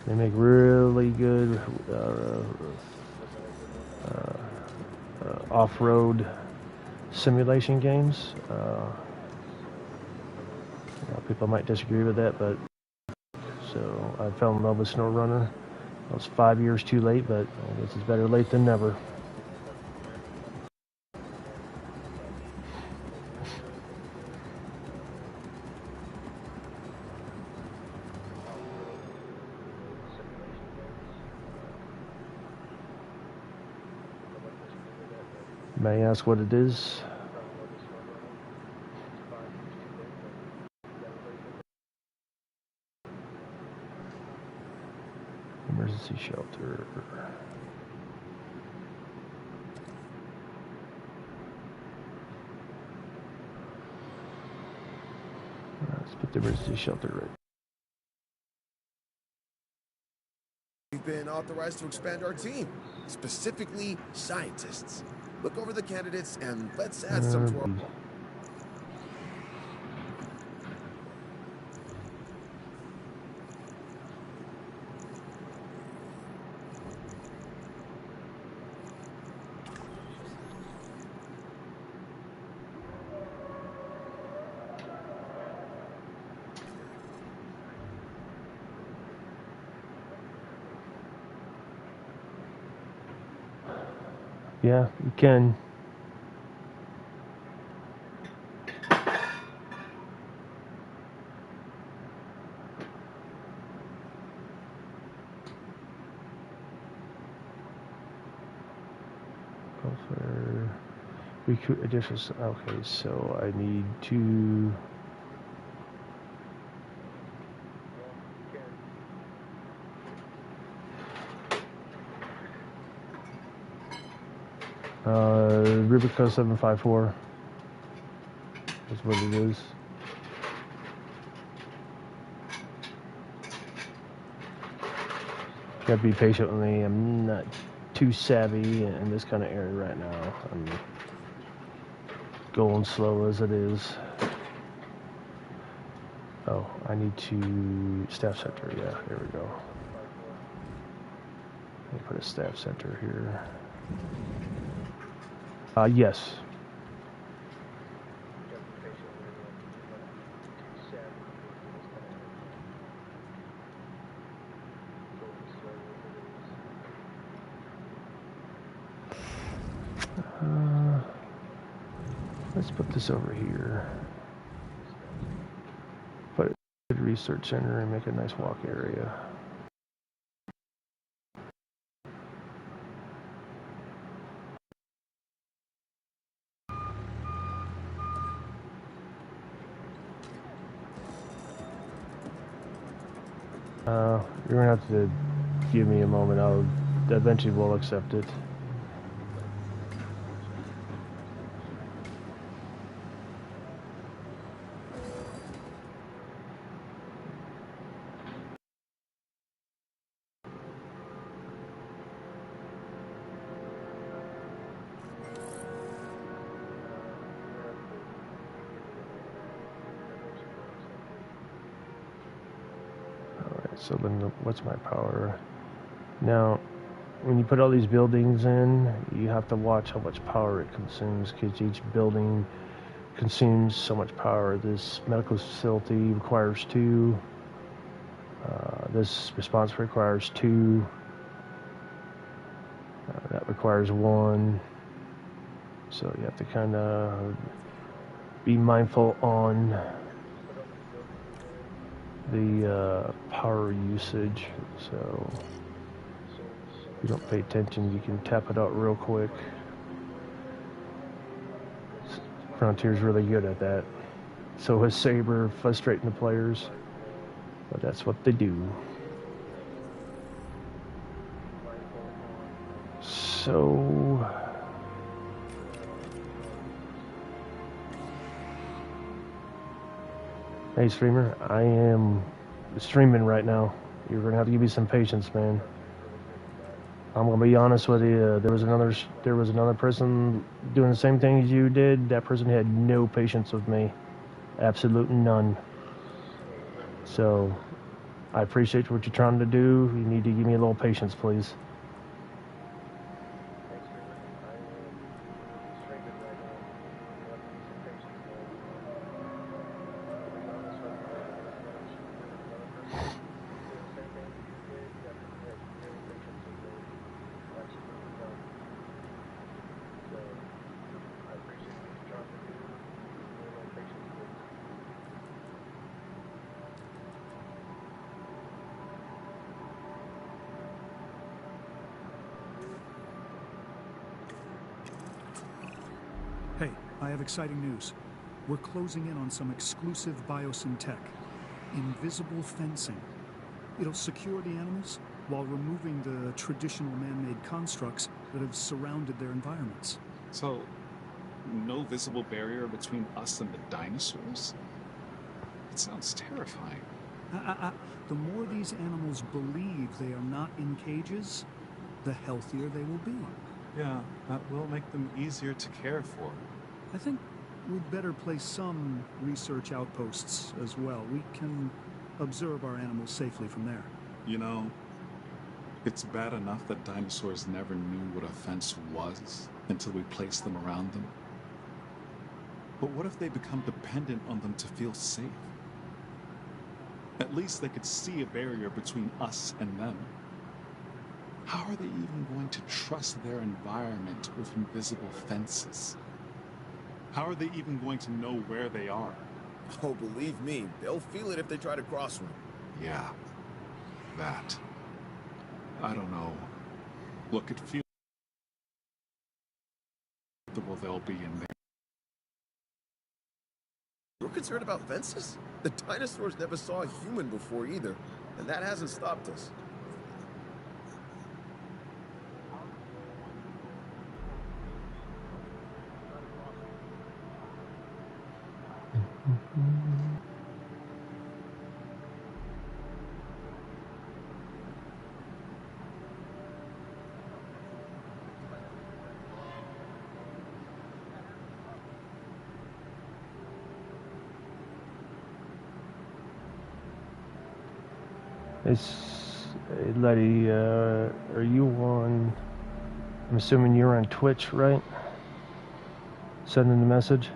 S1: they make really good off-road simulation games. People might disagree with that, but so I fell in love with SnowRunner. I was 5 years too late, but I guess it's better late than never. May I ask what it is? Emergency shelter. Let's put the emergency shelter right.
S10: We've been authorized to expand our team, specifically scientists. Look over the candidates and let's add some to our...
S1: Yeah, you can. For recruit additional. Okay, so I need to. Rubico 754 is what it is. Gotta be patient with me. I'm not too savvy in this kind of area right now. I'm going slow as it is. Oh, I need to staff center. Yeah, here we go. Let me put a staff center here. Yes. Let's put this over here. Put it in the research center and make a nice walk area. You're gonna have to give me a moment. I'll eventually will accept it. Alright, so then what's my power? Now, when you put all these buildings in, you have to watch how much power it consumes, because each building consumes so much power. This medical facility requires 2. This response requires 2. That requires 1. So you have to kind of be mindful on the power usage. So if you don't pay attention, you can tap it out real quick. Frontier's really good at that. So is Saber, frustrating the players, but that's what they do. So hey streamer, I am streaming right now. You're gonna have to give me some patience, man. I'm gonna be honest with you. There was another person doing the same thing as you did. That person had no patience with me, absolute none. So I appreciate what you're trying to do. You need to give me a little patience, please.
S8: Hey, I have exciting news. We're closing in on some exclusive biosim tech. Invisible fencing. It'll secure the animals while removing the traditional man-made constructs that have surrounded their environments.
S9: So, no visible barrier between us and the dinosaurs? It sounds terrifying.
S8: The more these animals believe they are not in cages, the healthier they will be.
S9: Yeah, that will make them easier to care for.
S8: I think we'd better place some research outposts as well. We can observe our animals safely from there.
S9: You know, it's bad enough that dinosaurs never knew what a fence was until we placed them around them. But what if they become dependent on them to feel safe? At least they could see a barrier between us and them. How are they even going to trust their environment with invisible fences? How are they even going to know where they are?
S10: Oh, believe me, they'll feel it if they try to cross one.
S9: Yeah, that. I don't know. Look, it feels comfortable they'll be in there.
S10: You're concerned about fences? The dinosaurs never saw a human before either, and that hasn't stopped us.
S1: It's Letty. Are you on? I'm assuming you're on Twitch, right? Sending the message.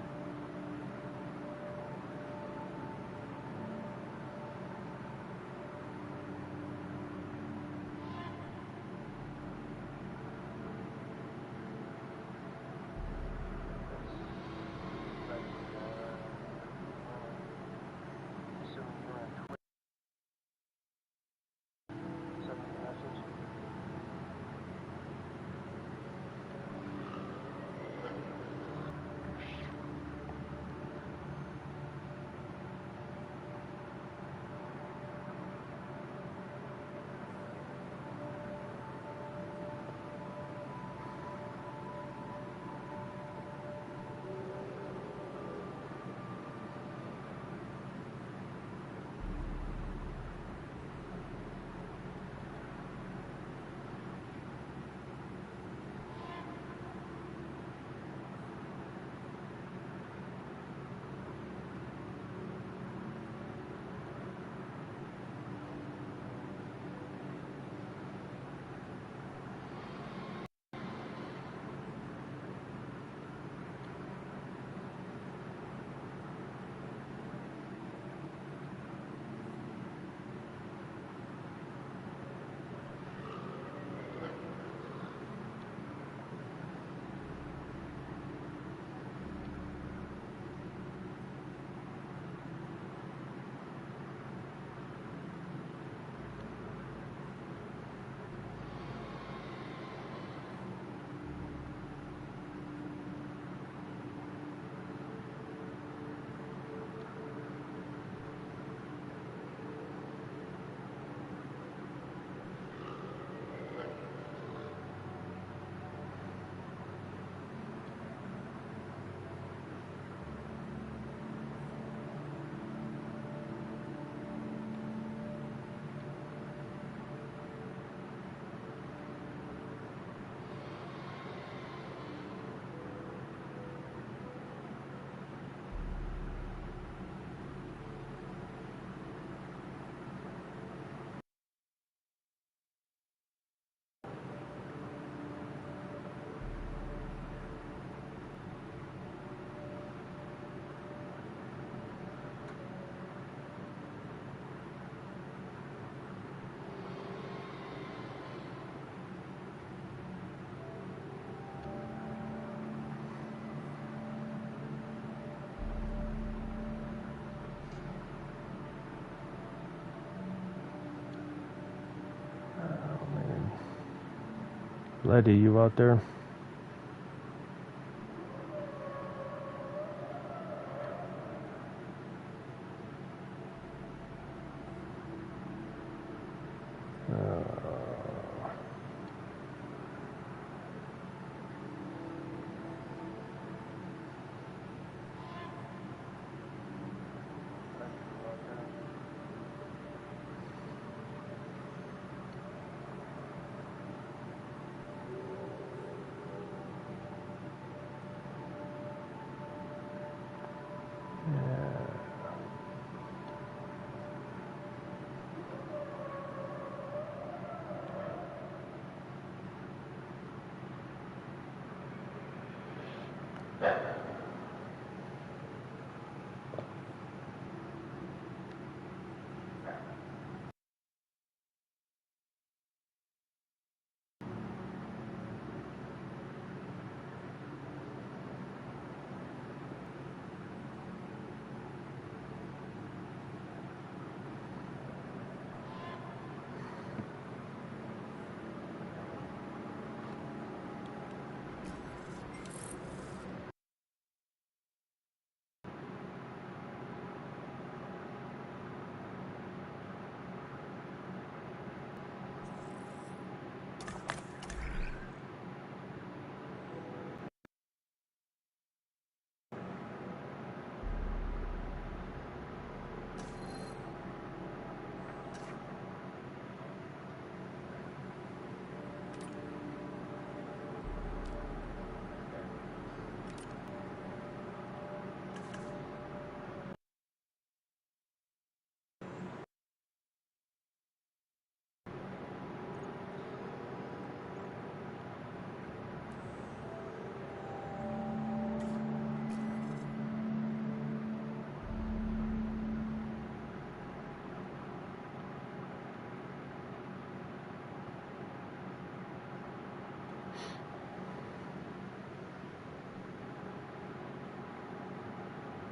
S1: Letty, you out there?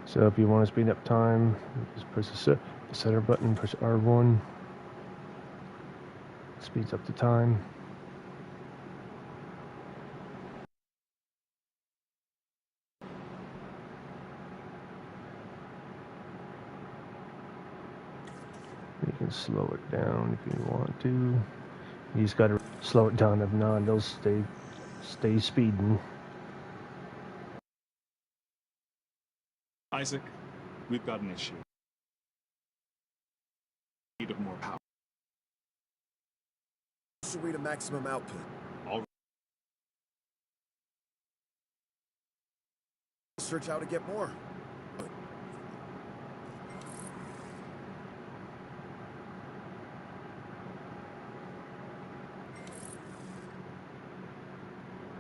S1: So if you want to speed up time, just push the center button, push R1. Speeds up the time. You can slow it down if you want to. You just got to slow it down. If not, they'll stay speeding.
S9: Isaac, we've got an issue. Need of more power.
S10: Should read a maximum output.
S9: All
S10: Search how to get more.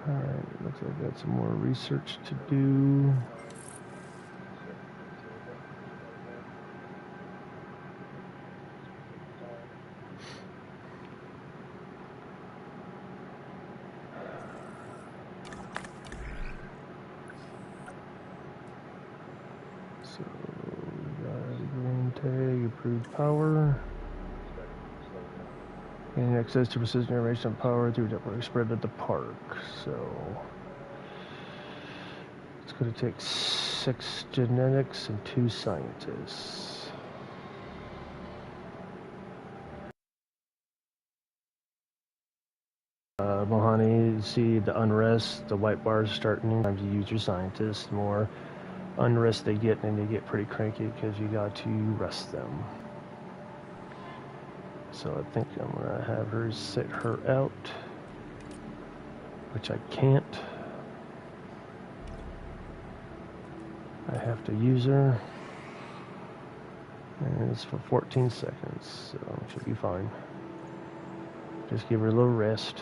S1: Alright, looks like I got some more research to do. So, we got a green tag, approved power. Gain access to precision generation of power through network spread at the park. So, it's going to take 6 genetics and 2 scientists. Mohani, see the unrest, the white bars starting. Sometimes you use your scientists. The more unrest they get, and they get pretty cranky because you got to rest them. So I think I'm going to have her sit her out, which I can't. I have to use her. And it's for 14 seconds, so it should be fine. Just give her a little rest.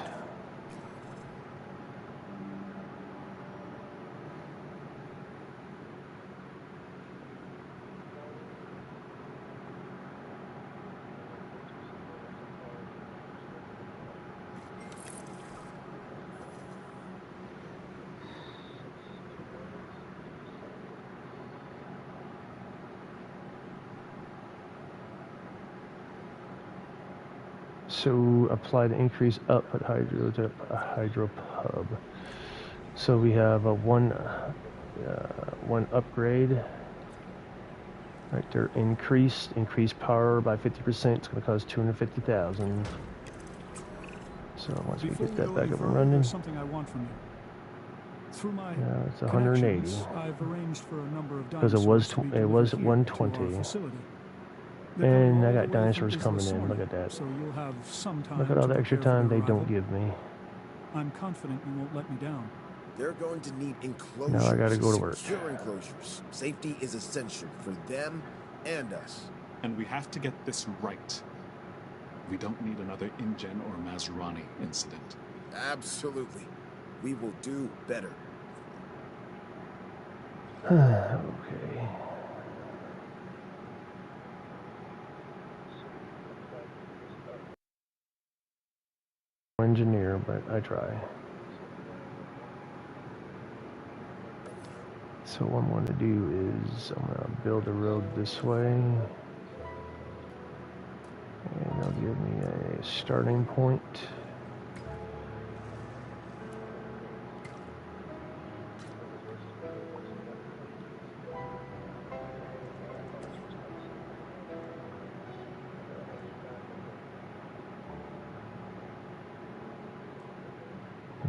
S1: So apply the increase up at hydro to a hydro pub. So we have a one upgrade right there. Increase power by 50%. It's going to cost 250,000. So once we get that back up and running,
S8: there's something I want from you. Through my
S1: it's 180.
S8: I've arranged for a number of
S1: because it was at 120. And I got dinosaurs coming in. Look at that.
S8: So you'll have some time.
S1: Look at all the extra time they don't give me.
S8: I'm confident you won't let me down.
S10: They're going to need enclosures.
S1: Now I gotta go to work.
S10: Secure enclosures. Safety is essential for them and us.
S9: And we have to get this right. We don't need another InGen or Mazrani incident.
S10: Absolutely. We will do better.
S1: Okay. Engineer, but I try. So what I'm going to do is I'm going to build a road this way, and they'll give me a starting point.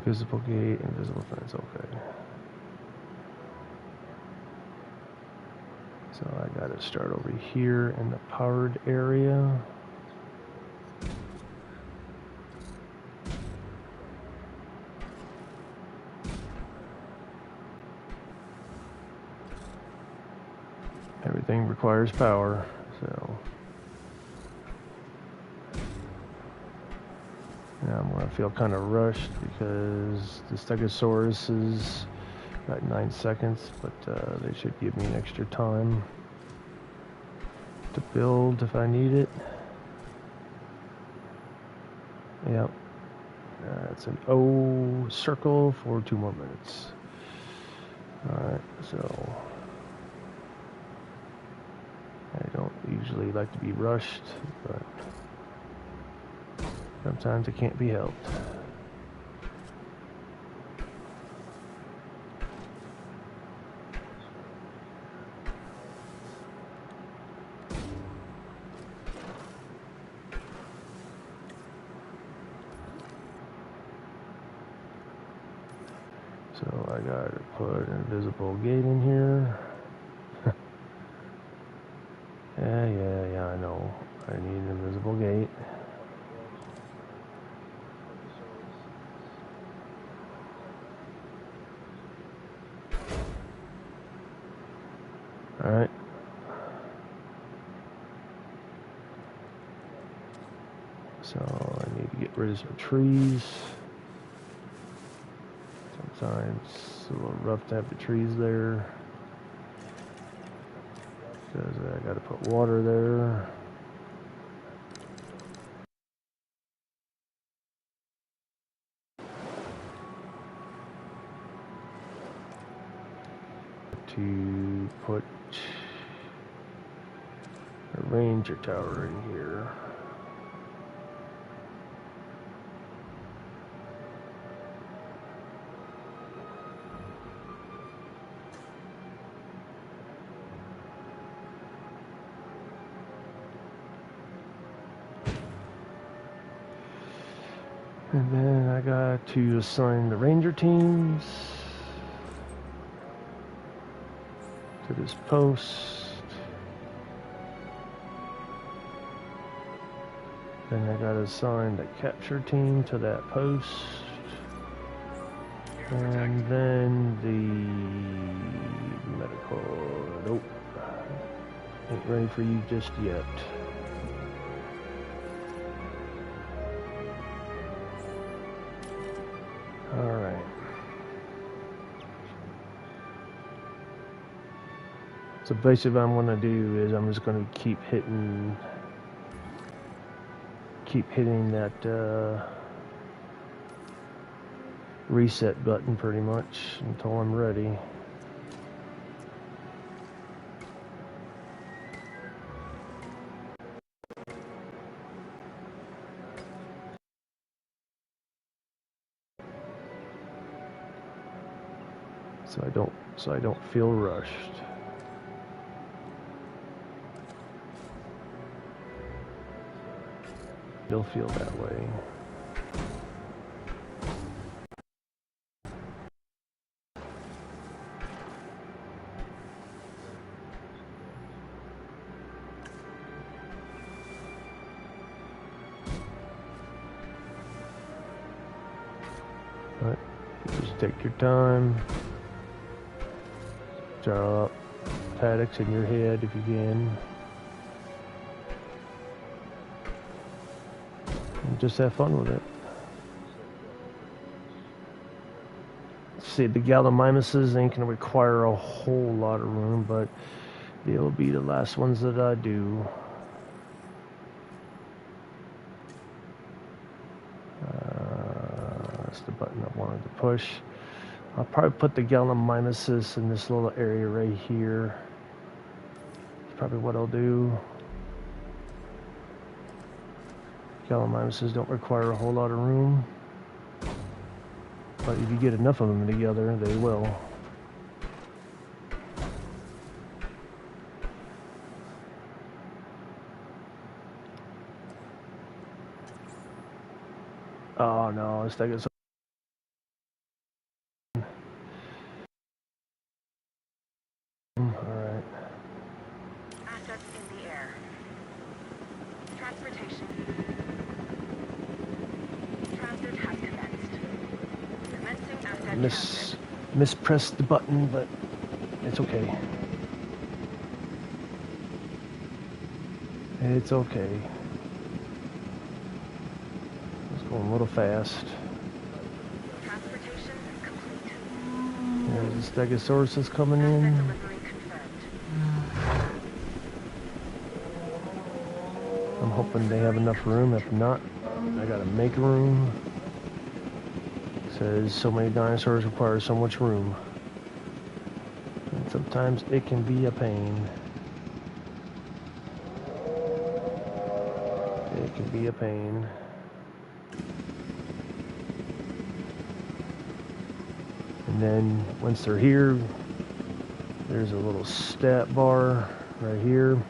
S1: Invisible gate, invisible fence, okay. So I gotta start over here in the powered area. Everything requires power, so. Now I'm gonna feel kind of rushed because the Stegosaurus is about 9 seconds, but they should give me an extra time to build if I need it. Yep. It's an O circle for 2 more minutes. Alright, so really like to be rushed, but sometimes it can't be helped. So I gotta put an invisible gate in here. Yeah, I know. I need an invisible gate. Alright. So I need to get rid of some trees. Sometimes it's a little rough to have the trees there, because I gotta put water there. To put a ranger tower in here. And then I got to assign the ranger teams to this post. Then I got to assign the capture team to that post. And then the medical. Nope. Ain't ready for you just yet. Alright. So basically what I'm going to do is I'm just going to keep hitting that reset button pretty much until I'm ready. So I don't feel rushed. You'll feel that way. But just take your time. Draw up paddocks in your head if you can. And just have fun with it. See, the Gallimimuses ain't gonna require a whole lot of room, but they'll be the last ones that I do. That's the button I wanted to push. I'll probably put the Gallimimuses in this little area right here. That's probably what I'll do. Gallimimuses don't require a whole lot of room, but if you get enough of them together, they will. Oh no, this thing is. Alright.
S2: Assets in the air. Transportation. Transit has commenced. Commencing asset transit.
S1: Mispressed the button, but it's okay. It's okay. It's going a little fast.
S2: Transportation complete.
S1: There's the Stegosaurus coming in.
S2: Asset delivery confirmed.
S1: I'm hoping they have enough room. If not, I gotta make room. It says so many dinosaurs require so much room. And sometimes it can be a pain. can be a pain. And then once they're here, there's a little stat bar right here.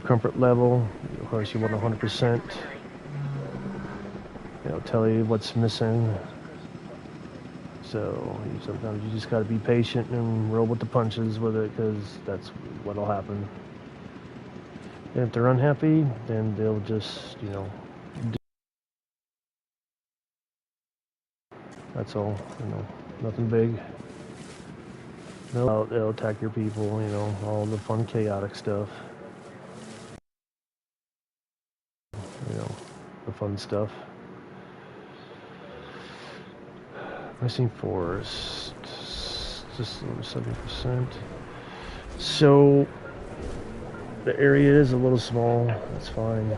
S1: Comfort level, of course you want 100%. It'll tell you what's missing. So sometimes you just got to be patient and roll with the punches with it, because that's what'll happen. And if they're unhappy, then they'll just, that's all, nothing big. They'll attack your people, all the fun chaotic stuff. The fun stuff. Missing forest, just over 70%. So the area is a little small. That's fine.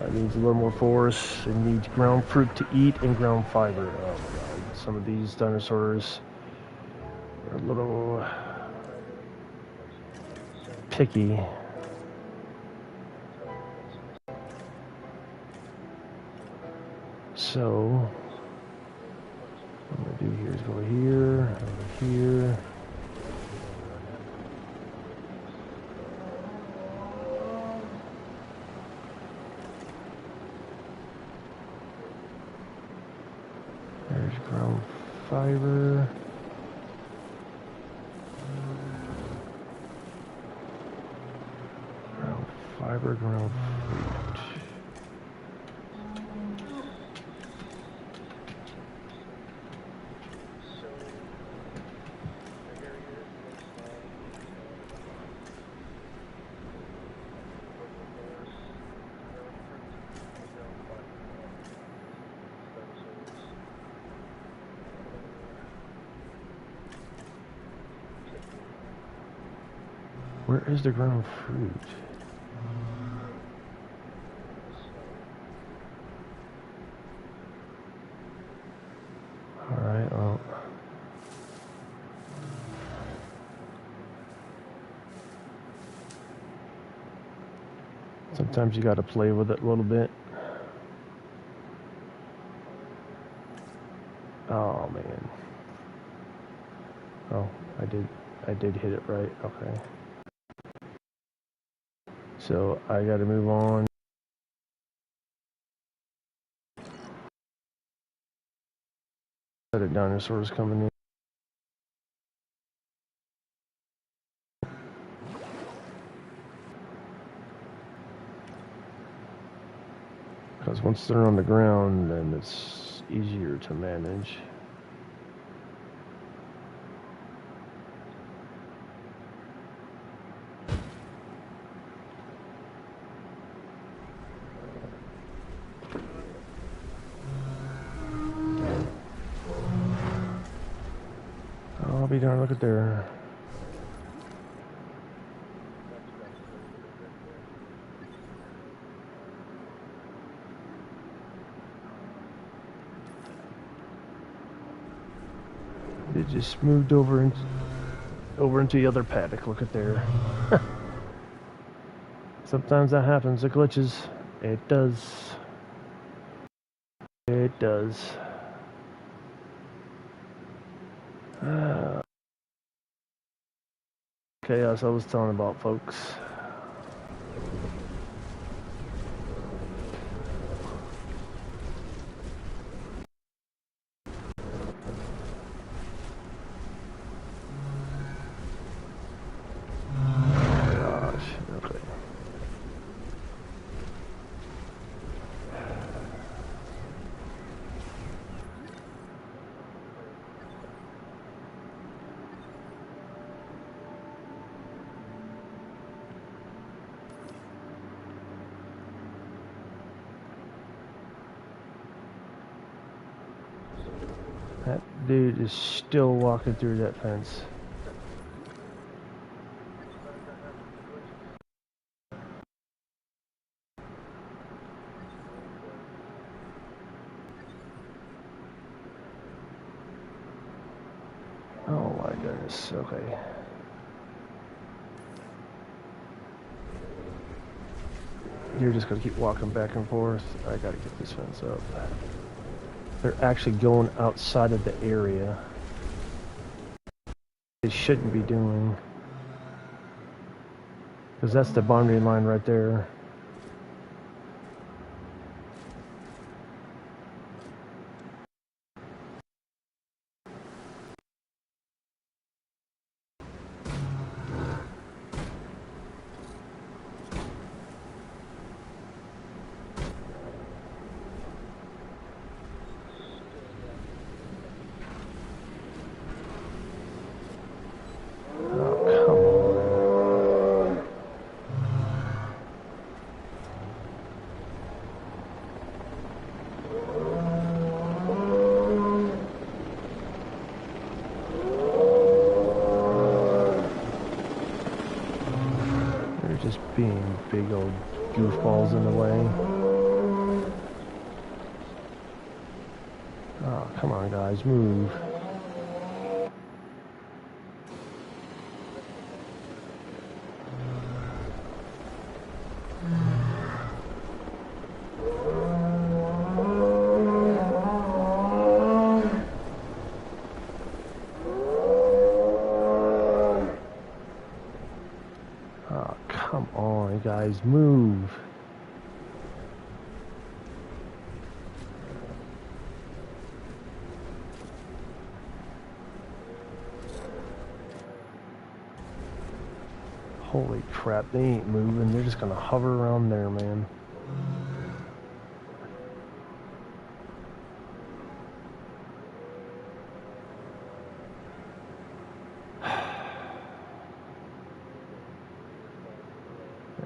S1: That needs a little more forest. It needs ground fruit to eat and ground fiber. Oh my god! Some of these dinosaurs are a little picky. So what I'm gonna do here is go here, over here. There's ground fiber. Ground fiber, ground fruit. Where is the ground fruit? Alright, well. Sometimes you gotta play with it a little bit. Oh man. Oh, I did hit it right, okay. So I gotta move on. The dinosaurs coming in. Because once they're on the ground, then it's easier to manage. I'll be darned, look at there. It just moved over into the other paddock. Look at there. Sometimes that happens. It glitches. It does. It does. Chaos I was telling about, folks. That dude is still walking through that fence. Oh my goodness, okay. You're just gonna keep walking back and forth. I gotta get this fence up. They're actually going outside of the area. They shouldn't be doing. Because that's the boundary line right there. Just being big old goofballs in the way. Oh, come on, guys, move. Come on, guys, move. Holy crap, they ain't moving. They're just gonna hover around there, man.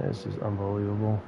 S1: This is unbelievable.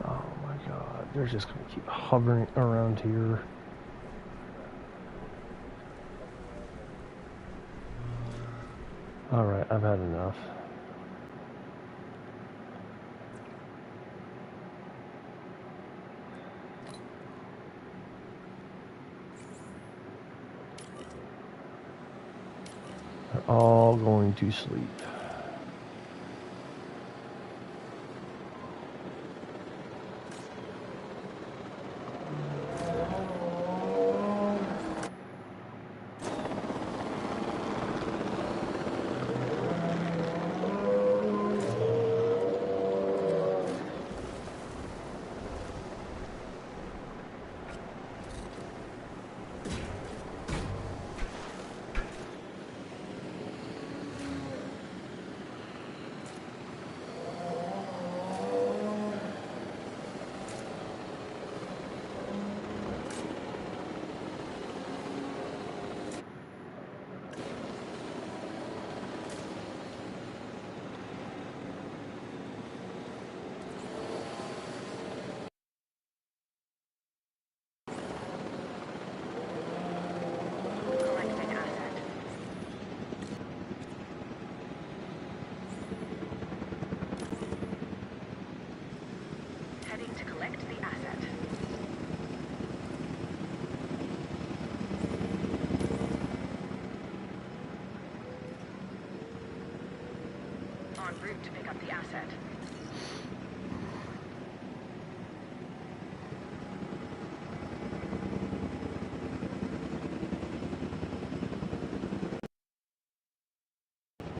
S1: Oh my god, they're just gonna keep hovering around here. Alright, I've had enough. They're all going to sleep.
S2: Collecting asset. Heading to collect the asset. En route to pick up the asset.